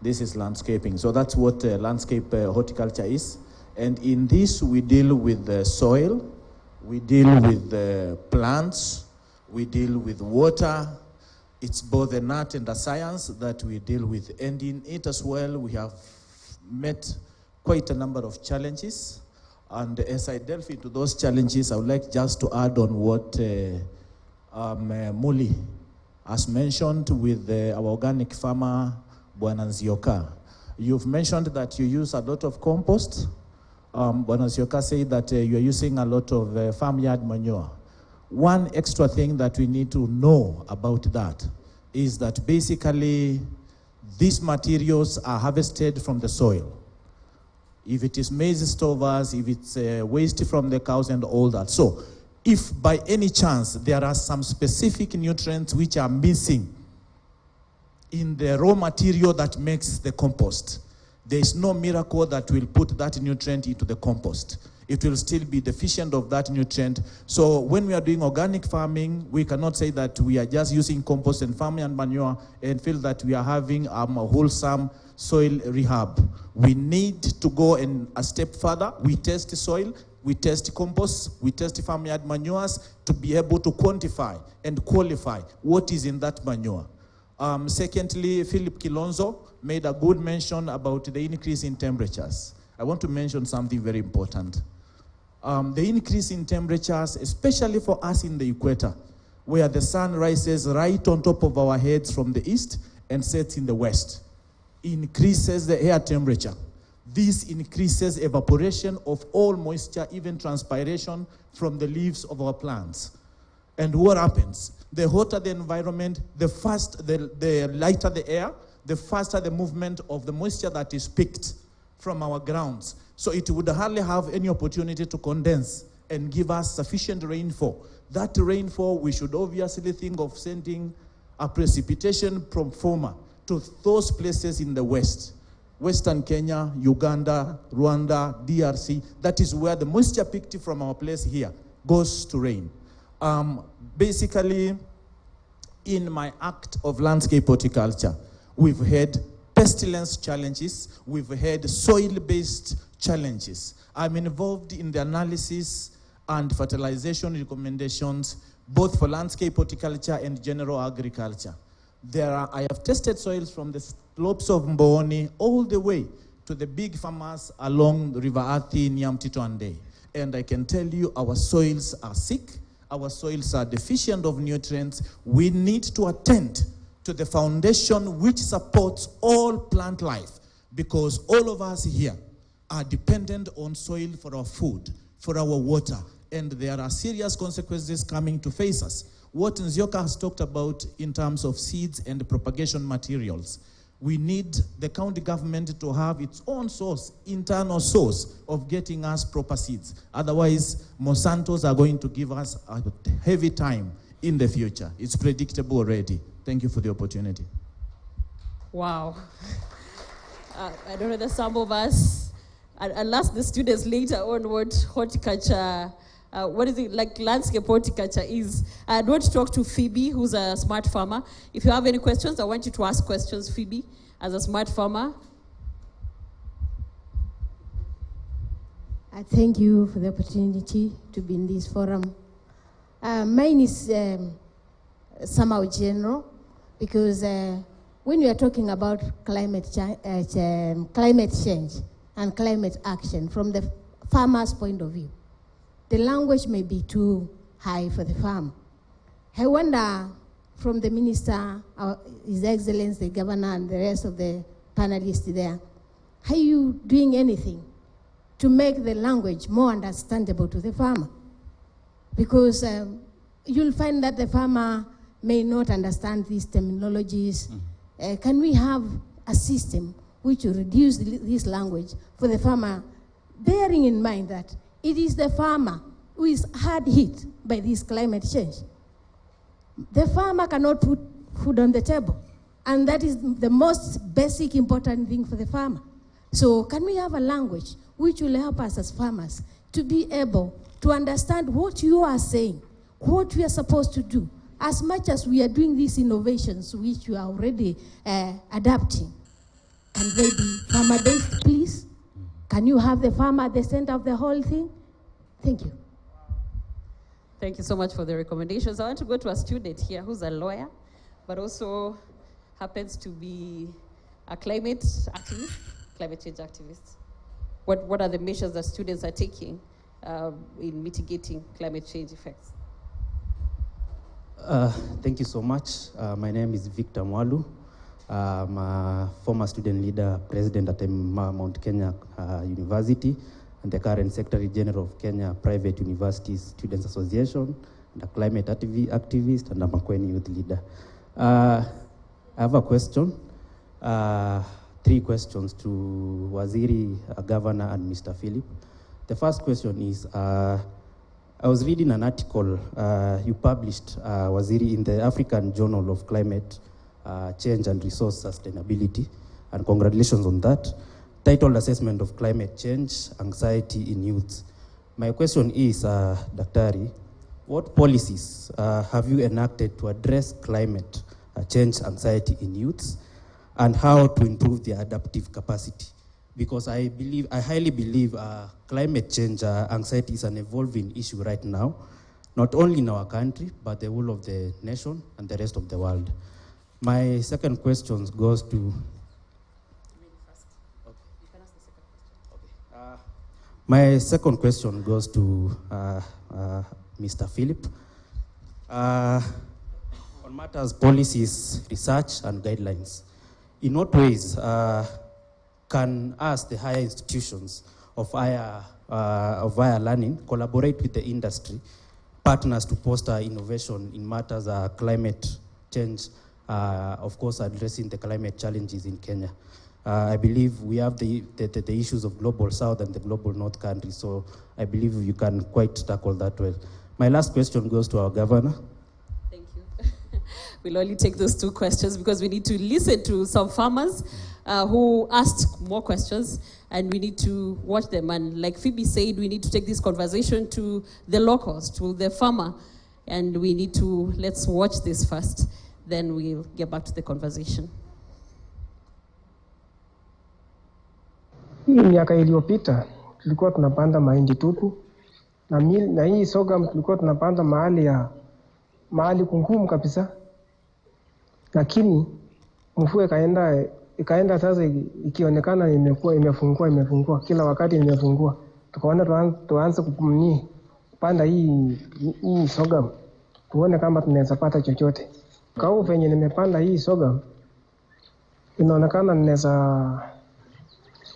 This is landscaping. So that's what landscape horticulture is. And in this, we deal with the soil, we deal with the plants, we deal with water. It's both an art and a science that we deal with. And in it as well, we have met quite a number of challenges. And as I delve into those challenges, I would like just to add on what Muli, as mentioned with our organic farmer, Bwana Nzioka. You've mentioned that you use a lot of compost. Bwana Nzioka said that you're using a lot of farmyard manure. One extra thing that we need to know about that is that basically these materials are harvested from the soil. If it is maize stovers, if it's waste from the cows and all that. So if by any chance there are some specific nutrients which are missing in the raw material that makes the compost, there is no miracle that will put that nutrient into the compost. It will still be deficient of that nutrient. So when we are doing organic farming, we cannot say that we are just using compost and farming and manure and feel that we are having a wholesome soil rehab. We need to go a step further. We test soil, we test compost, we test farmyard manures to be able to quantify and qualify what is in that manure. Secondly, Philip Kilonzo made a good mention about the increase in temperatures. I want to mention something very important. The increase in temperatures, especially for us in the equator, where the sun rises right on top of our heads from the east and sets in the west, increases the air temperature. This increases evaporation of all moisture, even transpiration from the leaves of our plants. And what happens? The hotter the environment, the lighter the air, the faster the movement of the moisture that is picked from our grounds. So it would hardly have any opportunity to condense and give us sufficient rainfall. That rainfall, we should obviously think of sending a precipitation performer to those places in the west. Western Kenya, Uganda, Rwanda, DRC, that is where the moisture picked from our place here goes to rain. Basically, in my act of landscape horticulture, we've had pestilence challenges, we've had soil-based challenges. I'm involved in the analysis and fertilization recommendations, both for landscape horticulture and general agriculture. I have tested soils from the slopes of Mbooni all the way to the big farmers along the River Athi, Nyamtito and Day. And I can tell you our soils are sick, our soils are deficient of nutrients. We need to attend to the foundation which supports all plant life, because all of us here are dependent on soil for our food, for our water, and there are serious consequences coming to face us. What Nzioka has talked about in terms of seeds and propagation materials, we need the county government to have its own source, internal source of getting us proper seeds. Otherwise, Monsantos are going to give us a heavy time in the future. It's predictable already. Thank you for the opportunity. Wow. I don't know that some of us, I'll ask the students later on what horticulture, what is it, like landscape horticulture is. I want to talk to Phoebe, who's a smart farmer. If you have any questions, I want you to ask questions, Phoebe, as a smart farmer. I thank you for the opportunity to be in this forum. Mine is somehow general, because when we are talking about climate change and climate action from the farmer's point of view, the language may be too high for the farm. I wonder from the minister, His Excellency, the governor, and the rest of the panelists there, are you doing anything to make the language more understandable to the farmer? Because you'll find that the farmer may not understand these terminologies. Can we have a system which will reduce this language for the farmer, bearing in mind that it is the farmer who is hard hit by this climate change? The farmer cannot put food on the table, and that is the most basic important thing for the farmer. So can we have a language which will help us as farmers to be able to understand what you are saying, what we are supposed to do, as much as we are doing these innovations which we are already adapting? Can they be farmer-based, please? Can you have the farmer at the center of the whole thing? Thank you. Thank you so much for the recommendations. I want to go to a student here who's a lawyer, but also happens to be a climate activist, climate change activist. What are the measures that students are taking in mitigating climate change effects? Thank you so much. My name is Victor Mwalu. I'm a former student leader, president at Mount Kenya University, and the current Secretary General of Kenya Private Universities Students Association, and a climate activist, and a Makueni youth leader. I have a question, 3 questions to Waziri, Governor, and Mr. Philip. The first question is, I was reading an article you published, Waziri, in the African Journal of Climate Change and Resource Sustainability, and congratulations on that, titled Assessment of Climate Change, Anxiety in Youth. My question is, Daktari, what policies have you enacted to address climate change anxiety in youths, and how to improve their adaptive capacity? Because I highly believe climate change anxiety is an evolving issue right now, not only in our country, but the whole of the nation and the rest of the world. My second question goes to... My second question goes to Mr. Philip. On matters, policies, research, and guidelines, in what ways can us, the higher institutions of higher learning, collaborate with the industry partners to foster innovation in matters climate change, of course addressing the climate challenges in Kenya? I believe we have the issues of global south and the global north countries, so I believe you can quite tackle that well. My last question goes to our governor. Thank you. We'll only take those 2 questions because we need to listen to some farmers who asked more questions, and we need to watch them. And like Phoebe said, we need to take this conversation to the locals, to the farmer, and we need to, let's watch this first, then we'll get back to the conversation. Hii miaka iliyopita tulikuwa tunapanda mahindi tupu na hii sorghum tulikuwa tunapanda mahali kungumu kabisa, lakini mvua ikaenda sasa ikionekana imefungua kila wakati imefungua, tukaona tuanze kupanda hii sorghum tuone kama tunaweza pata chochote. Kwa venye nimepanda hii sorghum inaonekana ninaweza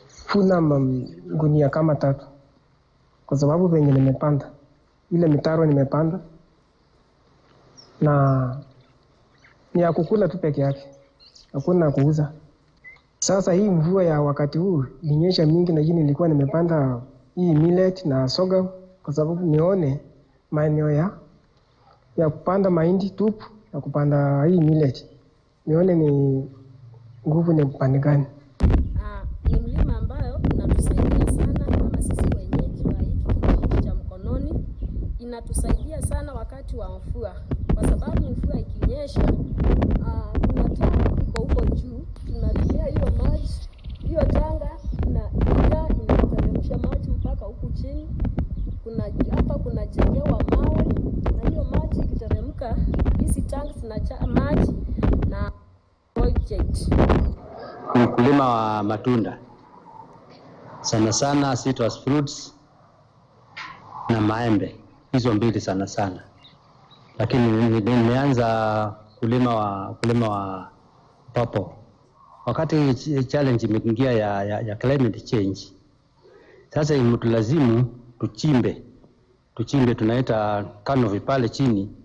funa gunia kama 3, kwa sababu venye nimepanda ile mitaro nimepanda na ni ya kukula tu peke yake, hakuna kuuza. Sasa hii mvua ya wakati huu ilinyesha mingi, na jini nilikuwa nimepanda hii millet na sorghum kwa sababu nione maeneo ya kupanda mahindi tupu na kupanda hii millet, nione ni nguvu ni upande gani. Ni mlima ambayo inatusaidia sana kama sisi wenyeji wa hiki kijiji cha Mkononi. Inatusaidia sana wakati wa mvua, kwa sababu mvua ikinyesha kuna tanga iko huko juu, tunatumia hiyo maji, hiyo tanga inateremsha maji mpaka huku chini. Hapa kuna jengewa mawe, na hiyo maji ikiteremka hizi tanga zinajaa maji na project. Mkulima wa matunda sana sana citrus fruits na maembe, hizo mbili sana sana, lakini nimeanza kulima wa purple wakati challenge imeingia ya climate change. Sasa imutulazimu tuchimbe tunaita canopy pale chini,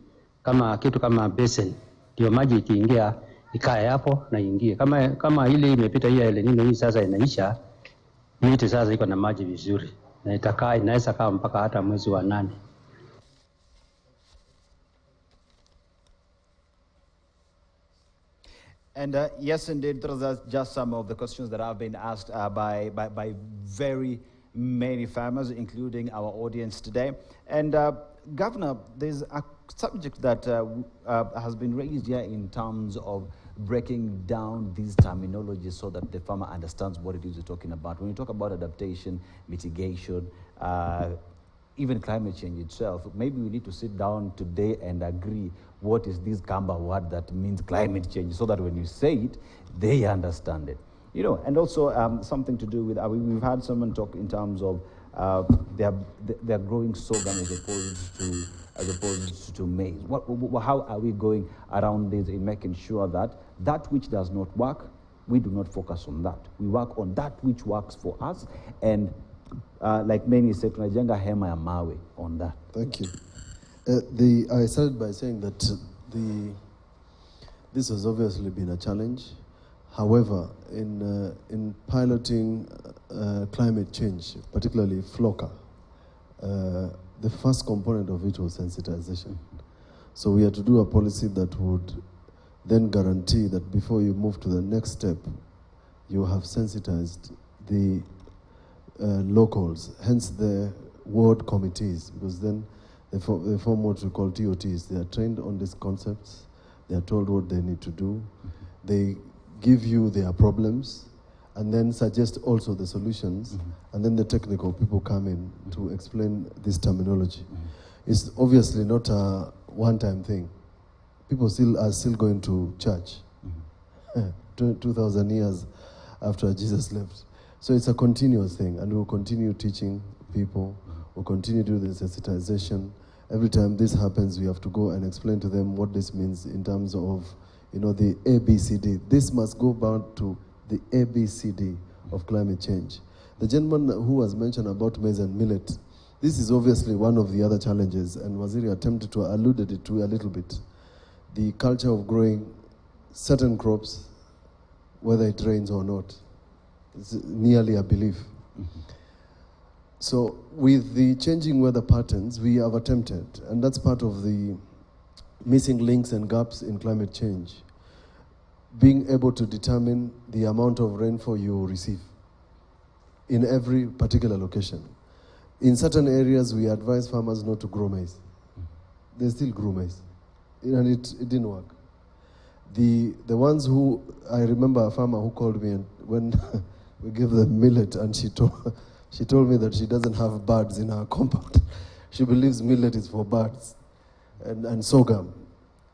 kama kitu kama basin, ndio maji ikiingia ikae hapo na ingie. Kama ile imepita hii El Nino hii sasa inaisha, miti sasa iko na maji vizuri na inaweza kaa mpaka hata mwezi wa 8. And yes, indeed, those are just some of the questions that have been asked by very many farmers, including our audience today. And Governor, there's a subject that has been raised here in terms of breaking down these terminologies so that the farmer understands what it is you're talking about. When you talk about adaptation, mitigation, even climate change itself, maybe we need to sit down today and agree what is this Kamba word that means climate change, so that when you say it, they understand it. You know, and also something to do with, we've had someone talk in terms of they're growing sorghum as opposed to as opposed to maize? How are we going around this in making sure that that which does not work, we do not focus on that. We work on that which works for us, and like many said, tunajenga hema ya mawe on that. Thank you. I started by saying that this has obviously been a challenge. However, in piloting climate change, particularly FLOCA, the first component of it was sensitization. So we had to do a policy that would then guarantee that before you move to the next step, you have sensitized the locals, hence the ward committees, because then they form what we call TOTs. They are trained on these concepts. They are told what they need to do. They give you their problems and then suggest also the solutions, and then the technical people come in to explain this terminology. It's obviously not a one-time thing. People are still going to church 2,000 years after Jesus left. So it's a continuous thing, and we'll continue teaching people. We'll continue to do the sensitization. Every time this happens, we have to go and explain to them what this means in terms of, the ABCD. This must go back to the ABCD of climate change. The gentleman who was mentioned about maize and millet, this is obviously one of the other challenges, and Waziri attempted to allude it to a little bit. The culture of growing certain crops, whether it rains or not, is nearly a belief. So with the changing weather patterns, we have attempted, and that's part of the missing links and gaps in climate change, being able to determine the amount of rainfall you receive in every particular location. In certain areas, we advise farmers not to grow maize. They still grow maize, and it didn't work. The ones who, I remember a farmer who called me, and when we gave them millet, and she told me that she doesn't have birds in her compound. She believes millet is for birds, and sorghum,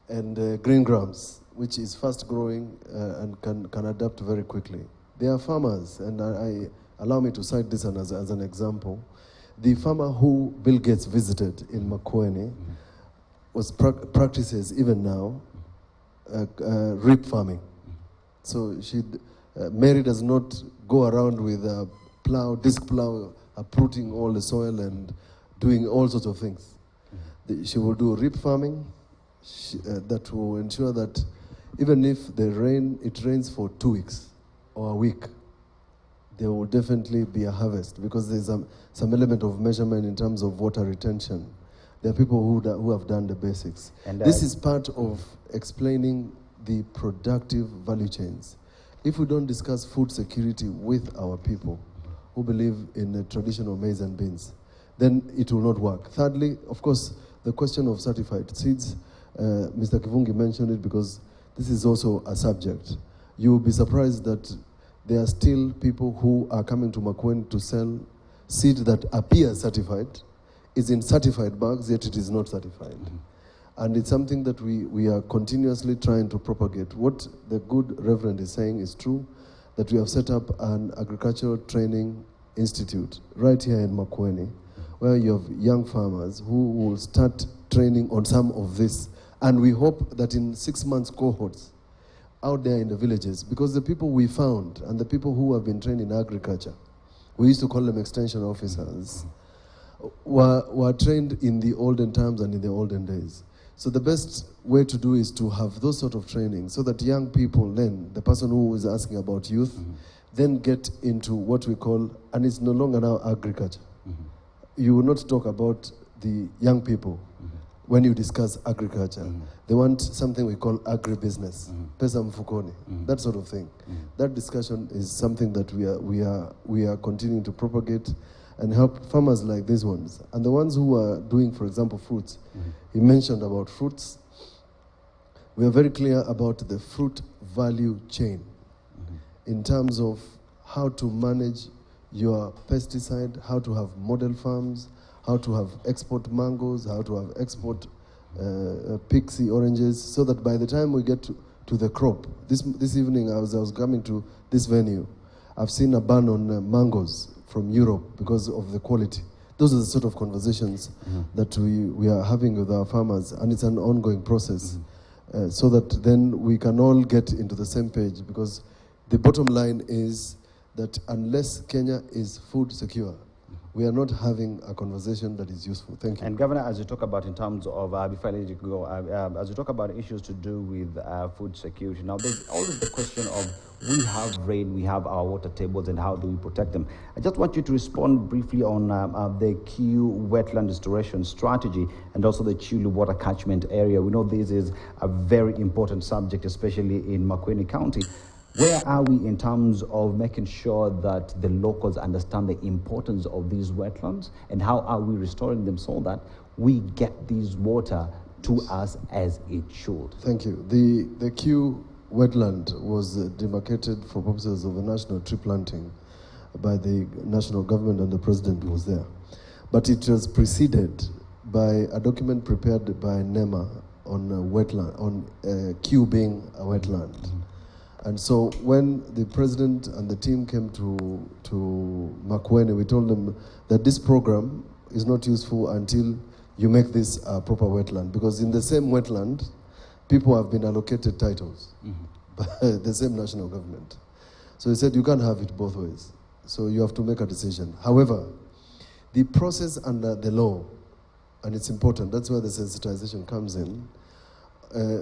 and green grams, which is fast growing and can adapt very quickly. They are farmers, and I allow me to cite this as an example. The farmer who Bill Gates visited in Makueni practices even now reap farming. So Mary does not go around with a disc plow, uprooting all the soil and doing all sorts of things. She will do reap farming that will ensure that even if it rains for 2 weeks or a week, there will definitely be a harvest, because there's some element of measurement in terms of water retention. There are people who have done the basics. And this is part of explaining the productive value chains. If we don't discuss food security with our people who believe in the traditional maize and beans, then it will not work. Thirdly, of course, the question of certified seeds. Mr. Kivungi mentioned it because this is also a subject. You will be surprised that there are still people who are coming to Makueni to sell seed that appears certified, is in certified bags, yet it is not certified. And it's something that we are continuously trying to propagate. What the good Reverend is saying is true, that we have set up an agricultural training institute right here in Makueni, where you have young farmers who will start training on some of this. And we hope that in 6 months cohorts out there in the villages, because the people we found and the people who have been trained in agriculture, we used to call them extension officers, were trained in the olden times and in the olden days. So the best way to do is to have those sort of training so that young people then, the person who is asking about youth, then get into what we call, and it's no longer now agriculture. You will not talk about the young people when you discuss agriculture. They want something we call agribusiness, pesa mfukoni, that sort of thing. That discussion is something that we are continuing to propagate and help farmers like these ones. And the ones who are doing, for example, fruits. He mentioned about fruits. We are very clear about the fruit value chain in terms of how to manage your pesticide, how to have model farms, how to have export mangoes, how to have export pixie oranges, so that by the time we get to the crop, this evening I was coming to this venue, I've seen a ban on mangoes from Europe because of the quality. Those are the sort of conversations that we are having with our farmers, and it's an ongoing process, so that then we can all get into the same page, because the bottom line is that unless Kenya is food secure, we are not having a conversation that is useful. Thank you. And Governor, as you talk about in terms of, before I let you go, as you talk about issues to do with food security, now there's always the question of, we have rain, we have our water tables, and how do we protect them? I just want you to respond briefly on the Q wetland restoration strategy and also the Chulu water catchment area. We know this is a very important subject, especially in Makueni County. Where are we in terms of making sure that the locals understand the importance of these wetlands, and how are we restoring them so that we get these water to us as it should? Thank you. The Q wetland was demarcated for purposes of a national tree planting by the national government, and the president was there. But it was preceded by a document prepared by NEMA on wetland, on Q being a wetland. And so when the president and the team came to Makueni, we told them that this program is not useful until you make this a proper wetland, because in the same wetland, people have been allocated titles by the same national government. So he said, you can't have it both ways. So you have to make a decision. However, the process under the law, and it's important, that's where the sensitization comes in,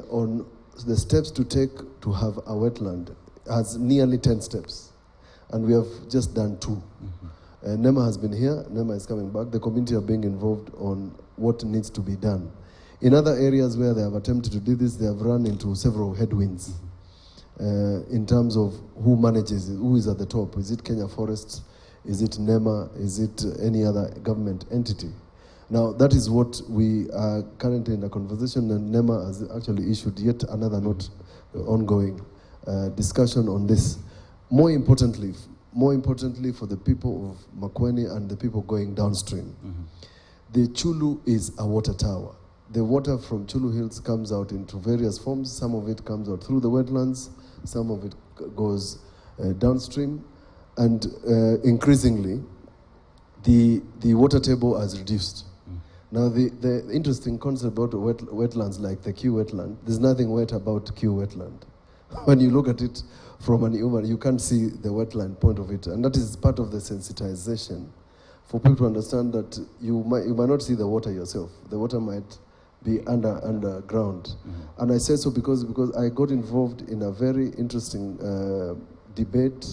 on the steps to take to have a wetland has nearly 10 steps. And we have just done 2. NEMA has been here, NEMA is coming back. The community are being involved on what needs to be done. In other areas where they have attempted to do this, they have run into several headwinds in terms of who manages it, who is at the top. Is it Kenya Forests? Is it NEMA? Is it any other government entity? Now, that is what we are currently in a conversation, and NEMA has actually issued yet another note, ongoing discussion on this. More importantly for the people of Makueni and the people going downstream, the Chulu is a water tower. The water from Chulu Hills comes out into various forms. Some of it comes out through the wetlands, some of it goes downstream, and increasingly, the water table has reduced. Now, the interesting concept about wetlands like the Q wetland, there's nothing wet about Q wetland. When you look at it from an human, you can't see the wetland point of it. And that is part of the sensitization for people to understand that you might not see the water yourself. The water might be underground. And I say so because I got involved in a very interesting debate,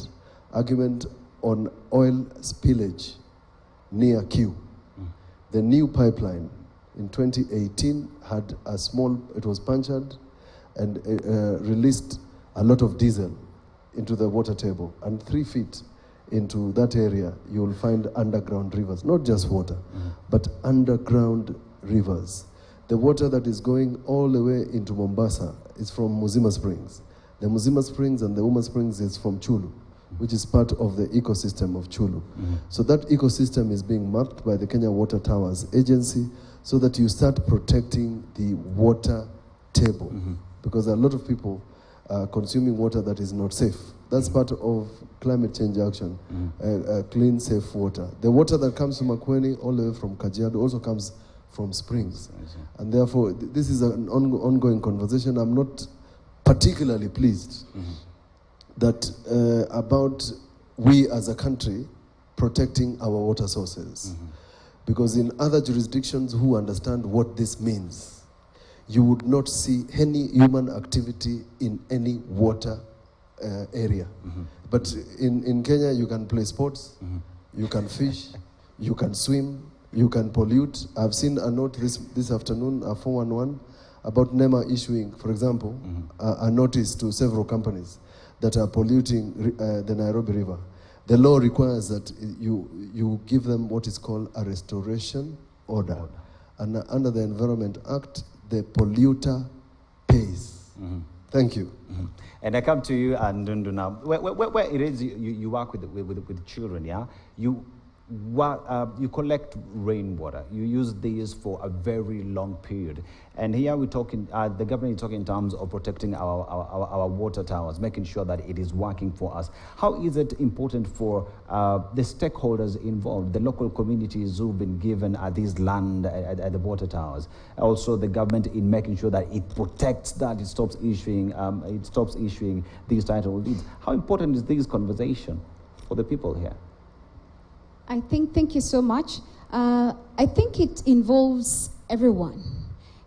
argument on oil spillage near Q. The new pipeline in 2018 had a small, it was punctured and released a lot of diesel into the water table. And 3 feet into that area, you will find underground rivers, not just water, but underground rivers. The water that is going all the way into Mombasa is from Mzima Springs. The Mzima Springs and the Uma Springs is from Chulu, which is part of the ecosystem of Chulu. So that ecosystem is being mapped by the Kenya Water Towers Agency so that you start protecting the water table. Because a lot of people are consuming water that is not safe. That's part of climate change action, clean, safe water. The water that comes from Makueni all the way from Kajiado also comes from springs. And therefore, this is an ongoing conversation. I'm not particularly pleased that about we as a country protecting our water sources. Because in other jurisdictions who understand what this means, you would not see any human activity in any water area. But in Kenya, you can play sports, you can fish, you can swim, you can pollute. I've seen a note this afternoon, a 411, about NEMA issuing, for example, a notice to several companies that are polluting the Nairobi River. The law requires that you give them what is called a restoration order. And under the Environment Act, the polluter pays. Thank you. And I come to you, and now, where it is you work with children, yeah? you collect rainwater. You use these for a very long period. And here we're talking, the government is talking in terms of protecting our water towers, making sure that it is working for us. How is it important for the stakeholders involved, the local communities who've been given this land at the water towers, also the government in making sure that it protects that, it stops issuing these title deeds? How important is this conversation for the people here? Thank you so much. I think it involves everyone,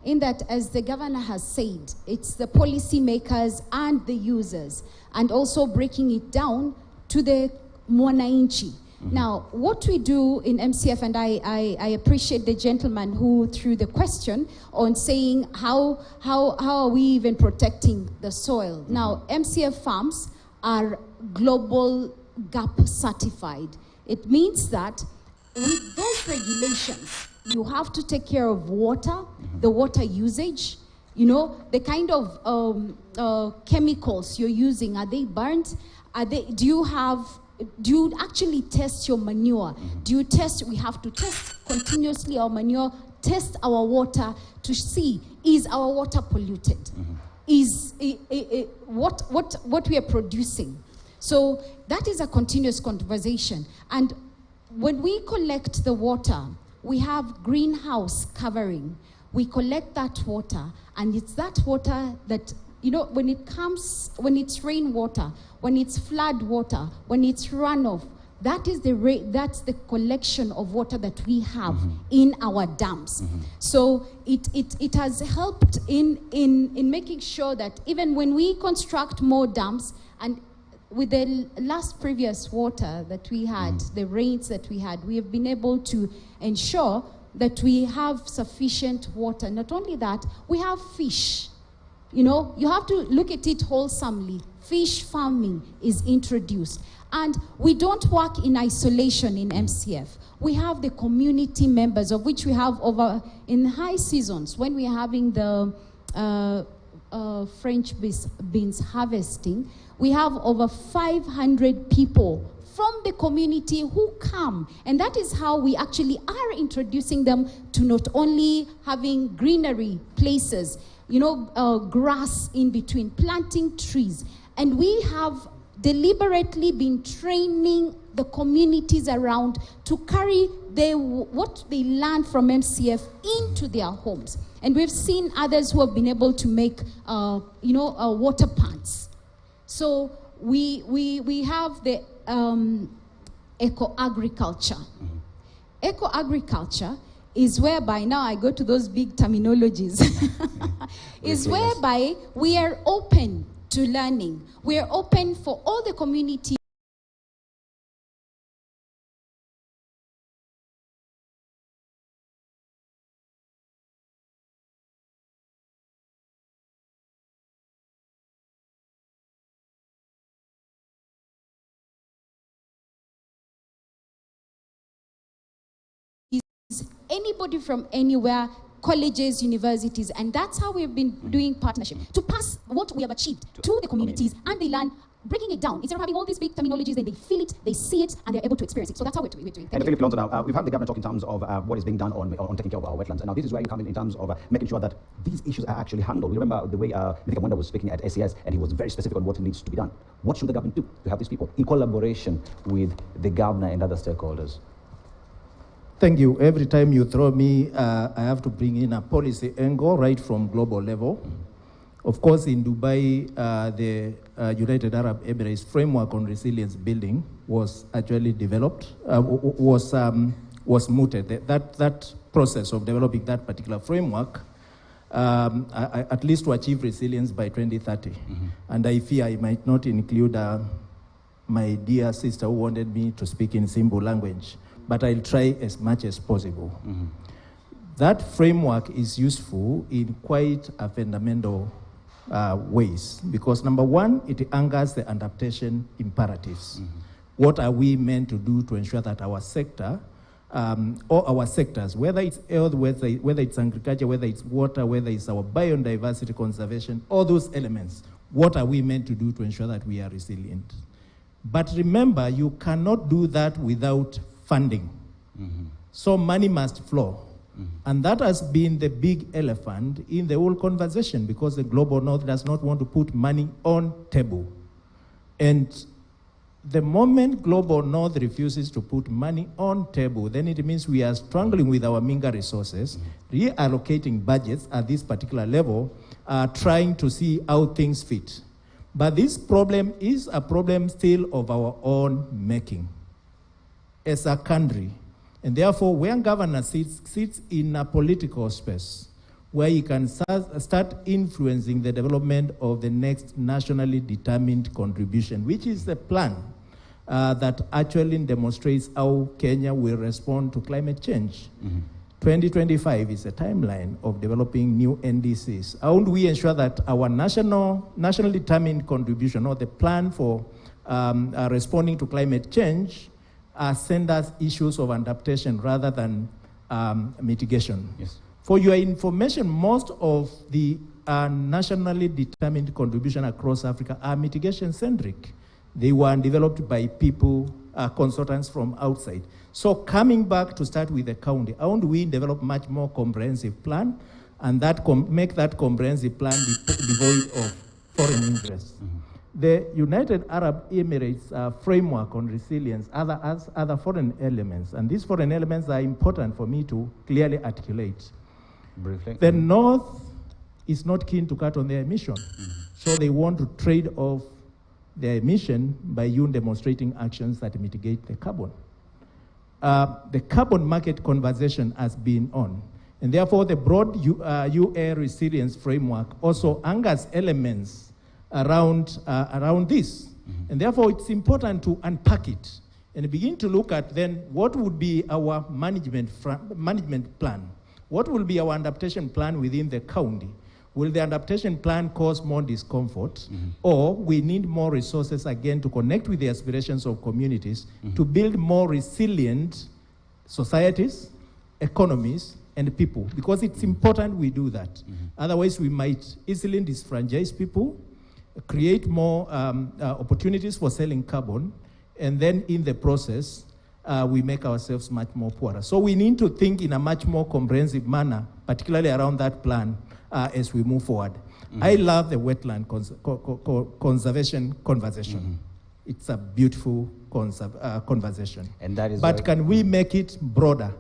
in that, as the governor has said, it's the policymakers and the users, and also breaking it down to the mwananchi. Now, what we do in MCF, and I appreciate the gentleman who threw the question on saying how are we even protecting the soil? Now, MCF farms are global GAP certified. It means that with those regulations, you have to take care of water, the water usage, you know, the kind of chemicals you're using. Are they burnt? Do you actually test your manure? Do you test? We have to test continuously our manure, test our water to see, is our water polluted? Is what we are producing? So that is a continuous conversation. And when we collect the water, we have greenhouse covering. We collect that water, and it's that water that, you know, when it's rainwater, when it's flood water, when it's runoff, that's the collection of water that we have in our dams. So it has helped in making sure that even when we construct more dams, and with the previous water that we had, the rains that we had, we have been able to ensure that we have sufficient water. Not only that, we have fish. You know, you have to look at it wholesomely. Fish farming is introduced. And we don't work in isolation in MCF. We have the community members, of which we have over, in high seasons, when we're having the French beans harvesting, we have over 500 people from the community who come. And that is how we actually are introducing them to not only having greenery places, you know, grass in between, planting trees. And we have deliberately been training the communities around to carry what they learn from MCF into their homes. And we've seen others who have been able to make, water pans. So we have the eco-agriculture. Eco-agriculture is whereby, now I go to those big terminologies, is whereby we are open to learning. We are open for all the community anybody from anywhere, colleges, universities, and that's how we've been doing partnership to pass what we have achieved to the communities, and they learn, breaking it down. Instead of having all these big terminologies, then they feel it, they see it, and they're able to experience it. So that's how we're doing. And Philip Lonzo, now, we've had the government talk in terms of what is being done on taking care of our wetlands. And now this is where you come in terms of making sure that these issues are actually handled. We remember the way Mr. Mwenda was speaking at SES, and he was very specific on what needs to be done. What should the government do to help these people in collaboration with the governor and other stakeholders? Thank you. Every time you throw me, I have to bring in a policy angle right from global level. Of course, in Dubai, the United Arab Emirates framework on resilience building was actually developed, was mooted. That process of developing that particular framework, at least to achieve resilience by 2030. And I fear I might not include my dear sister who wanted me to speak in simple language, but I'll try as much as possible. That framework is useful in quite a fundamental ways, because number one, it anchors the adaptation imperatives. What are we meant to do to ensure that our sector, or our sectors, whether it's health, whether it's agriculture, whether it's water, whether it's our biodiversity conservation, all those elements, what are we meant to do to ensure that we are resilient? But remember, you cannot do that without funding. So money must flow. And that has been the big elephant in the whole conversation, because the global north does not want to put money on table. And the moment global north refuses to put money on table, then it means we are struggling with our meager resources, reallocating budgets at this particular level, trying to see how things fit. But this problem is a problem still of our own making as a country. And therefore, when governor sits in a political space where he can start influencing the development of the next nationally determined contribution, which is the plan that actually demonstrates how Kenya will respond to climate change. 2025 is a timeline of developing new NDCs. How do we ensure that our nationally determined contribution, or the plan for responding to climate change, send us issues of adaptation rather than mitigation? Yes. For your information, most of the nationally determined contribution across Africa are mitigation-centric. They were developed by people, consultants from outside. So coming back to start with the county, how do we develop much more comprehensive plan, and that make that comprehensive plan devoid of foreign interests? The United Arab Emirates framework on resilience has other foreign elements, and these foreign elements are important for me to clearly articulate. Briefly. The North is not keen to cut on their emission, so they want to trade off their emission by you demonstrating actions that mitigate the carbon. The carbon market conversation has been on, and therefore the broad UA resilience framework also anchors elements around this. And therefore it's important to unpack it and begin to look at then what would be our management plan. What will be our adaptation plan within the county? Will the adaptation plan cause more discomfort, or we need more resources again to connect with the aspirations of communities to build more resilient societies, economies, and people? Because it's important we do that. Otherwise we might easily disfranchise people, create more opportunities for selling carbon, and then in the process, we make ourselves much more poorer. So we need to think in a much more comprehensive manner, particularly around that plan as we move forward. I love the wetland conservation conversation. It's a beautiful conversation. And that is but can we make it broader?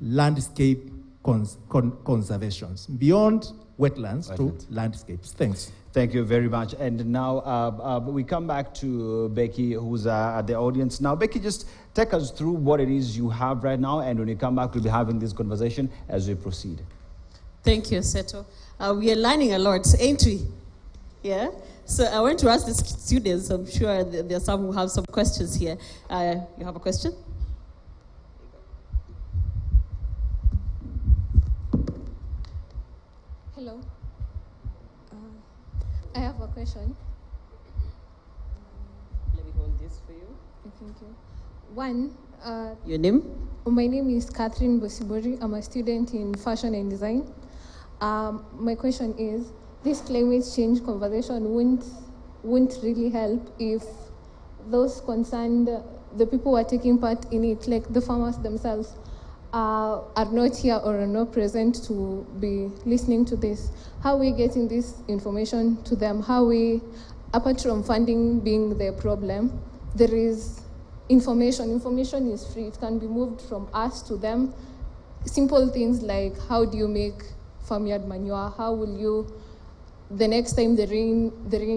Landscape conservations, beyond wetlands to landscapes. Thanks. Thank you very much. And now we come back to Becky, who's at the audience. Now, Becky, just take us through what it is you have right now, and when you come back, we'll be having this conversation as we proceed. Thank you, Seto. We are learning a lot, ain't we? Yeah? So I want to ask the students, I'm sure there are some who have some questions here. You have a question? Hello. I have a question. Let me hold this for you. Thank you. One. Your name? My name is Catherine Bosibori. I'm a student in fashion and design. My question is, this climate change conversation wouldn't really help if those concerned, the people who are taking part in it, like the farmers themselves, are not here or are not present to be listening to this. How are we getting this information to them? How we, apart from funding being the problem, there is information. Information is free. It can be moved from us to them. Simple things like, how do you make farmyard manure? How will you, the next time the rain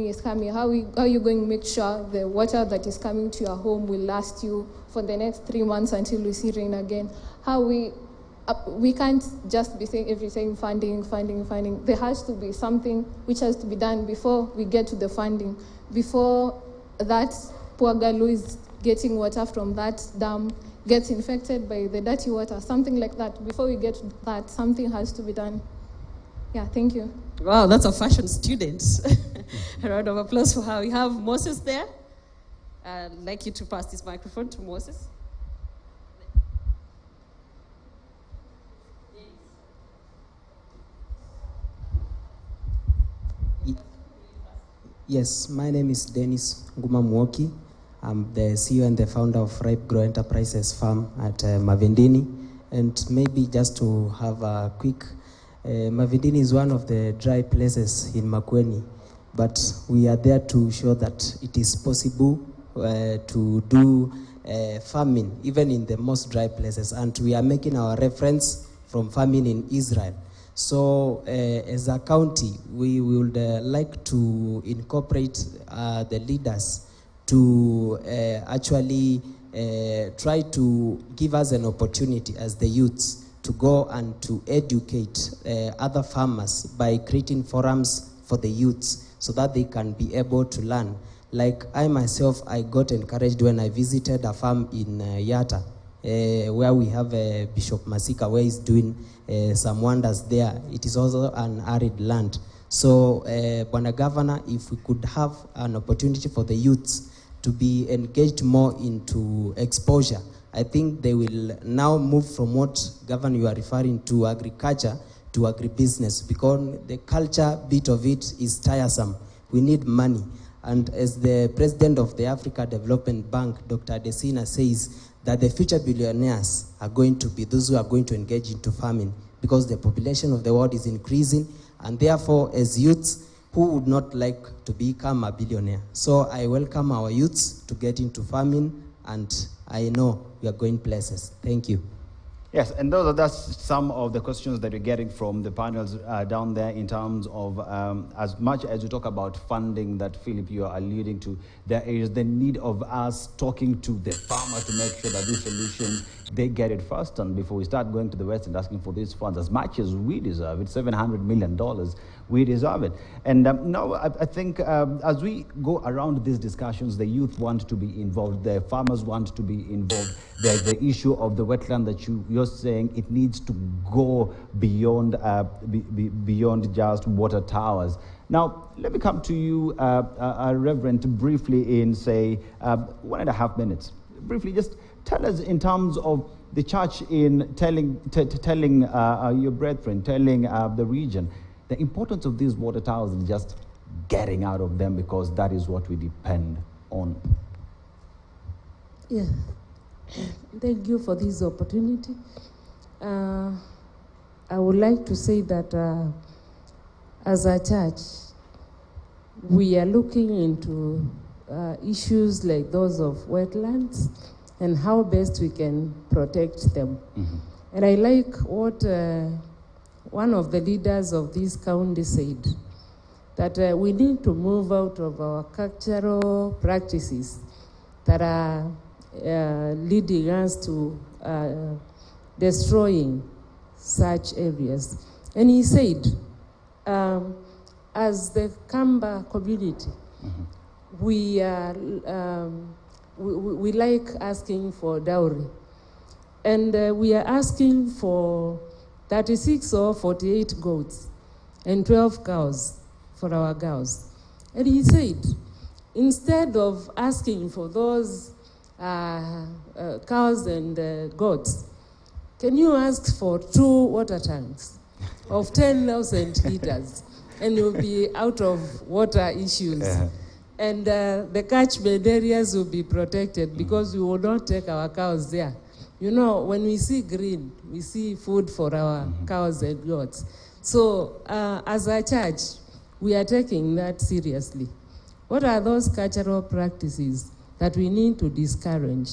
is coming, how are you going to make sure the water that is coming to your home will last you for the next 3 months until we see rain again? How we can't just be saying every time funding. There has to be something which has to be done before we get to the funding. Before that poor girl who is getting water from that dam gets infected by the dirty water, something like that. Before we get to that, something has to be done. Yeah, thank you. Wow, that's a fashion student. A round of applause for her. We have Moses there. I'd like you to pass this microphone to Moses. Yes, my name is Dennis Nguma Mwoki. I'm the CEO and the founder of Ripe Grow Enterprises Farm at Mavindini. And maybe just to have a quick, Mavindini is one of the dry places in Makueni, but we are there to show that it is possible to do farming even in the most dry places. And we are making our reference from farming in Israel. So as a county, we would like to incorporate the leaders to actually try to give us an opportunity as the youths to go and to educate other farmers by creating forums for the youths so that they can be able to learn. Like I myself, I got encouraged when I visited a farm in Yatta, where we have Bishop Masika, where he's doing some wonders there. It is also an arid land. So, Bwana Governor, if we could have an opportunity for the youths to be engaged more into exposure, I think they will now move from what, Governor, you are referring to, agriculture, to agribusiness, because the culture bit of it is tiresome. We need money. And as the president of the Africa Development Bank, Dr. Adesina, says, that the future billionaires are going to be those who are going to engage into farming, because the population of the world is increasing, and therefore, as youths, who would not like to become a billionaire? So I welcome our youths to get into farming, and I know we are going places. Thank you. Yes, and that's some of the questions that we're getting from the panels down there in terms of as much as you talk about funding that, Philip, you are alluding to, there is the need of us talking to the farmers to make sure that these solutions, they get it first. And before we start going to the West and asking for these funds, as much as we deserve it, $700 million, we deserve it. And now I think as we go around these discussions, the youth want to be involved, the farmers want to be involved. There's the issue of the wetland that you're saying it needs to go beyond beyond just water towers. Now, let me come to you, Reverend, briefly in, say, 1.5 minutes. Briefly, just tell us in terms of the church in telling your brethren, telling the region, the importance of these water towers and just getting out of them, because that is what we depend on. Yeah. Thank you for this opportunity. I would like to say that as a church, we are looking into issues like those of wetlands and how best we can protect them. Mm-hmm. And I like what one of the leaders of this county said, that we need to move out of our cultural practices that are leading us to destroying such areas. And he said, as the Kamba community, mm-hmm. we like asking for dowry. And we are asking for 36 or 48 goats and 12 cows for our girls. And he said, instead of asking for those cows and goats, can you ask for 2 water tanks of 10,000 liters, and you'll be out of water issues. And the catchment areas will be protected, because we will not take our cows there. You know, when we see green, we see food for our cows and goats. So as a church, we are taking that seriously. What are those cultural practices that we need to discourage?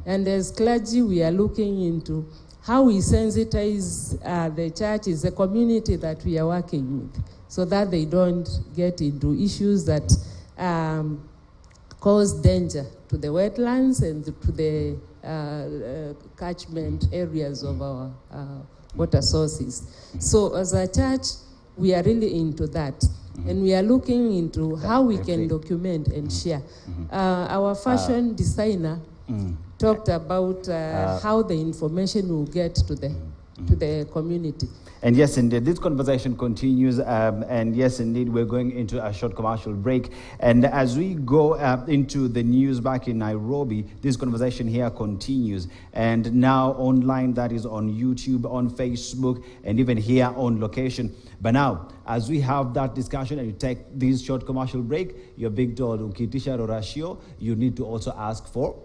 And as clergy, we are looking into how we sensitize the churches, the community that we are working with, so that they don't get into issues that cause danger to the wetlands and to the catchment areas of our water sources. So as a church, we are really into that. And we are looking into how we can document and share. Our fashion designer talked about how the information will get to the to the community. And yes, indeed, this conversation continues. And yes, indeed, we're going into a short commercial break. And as we go into the news back in Nairobi, this conversation here continues. And now online, that is on YouTube, on Facebook, and even here on location. But now, as we have that discussion and you take this short commercial break, you're being told, ukitisha rorashio, you need to also ask for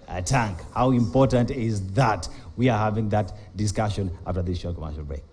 a tank. How important is that? We are having that discussion after this short commercial break.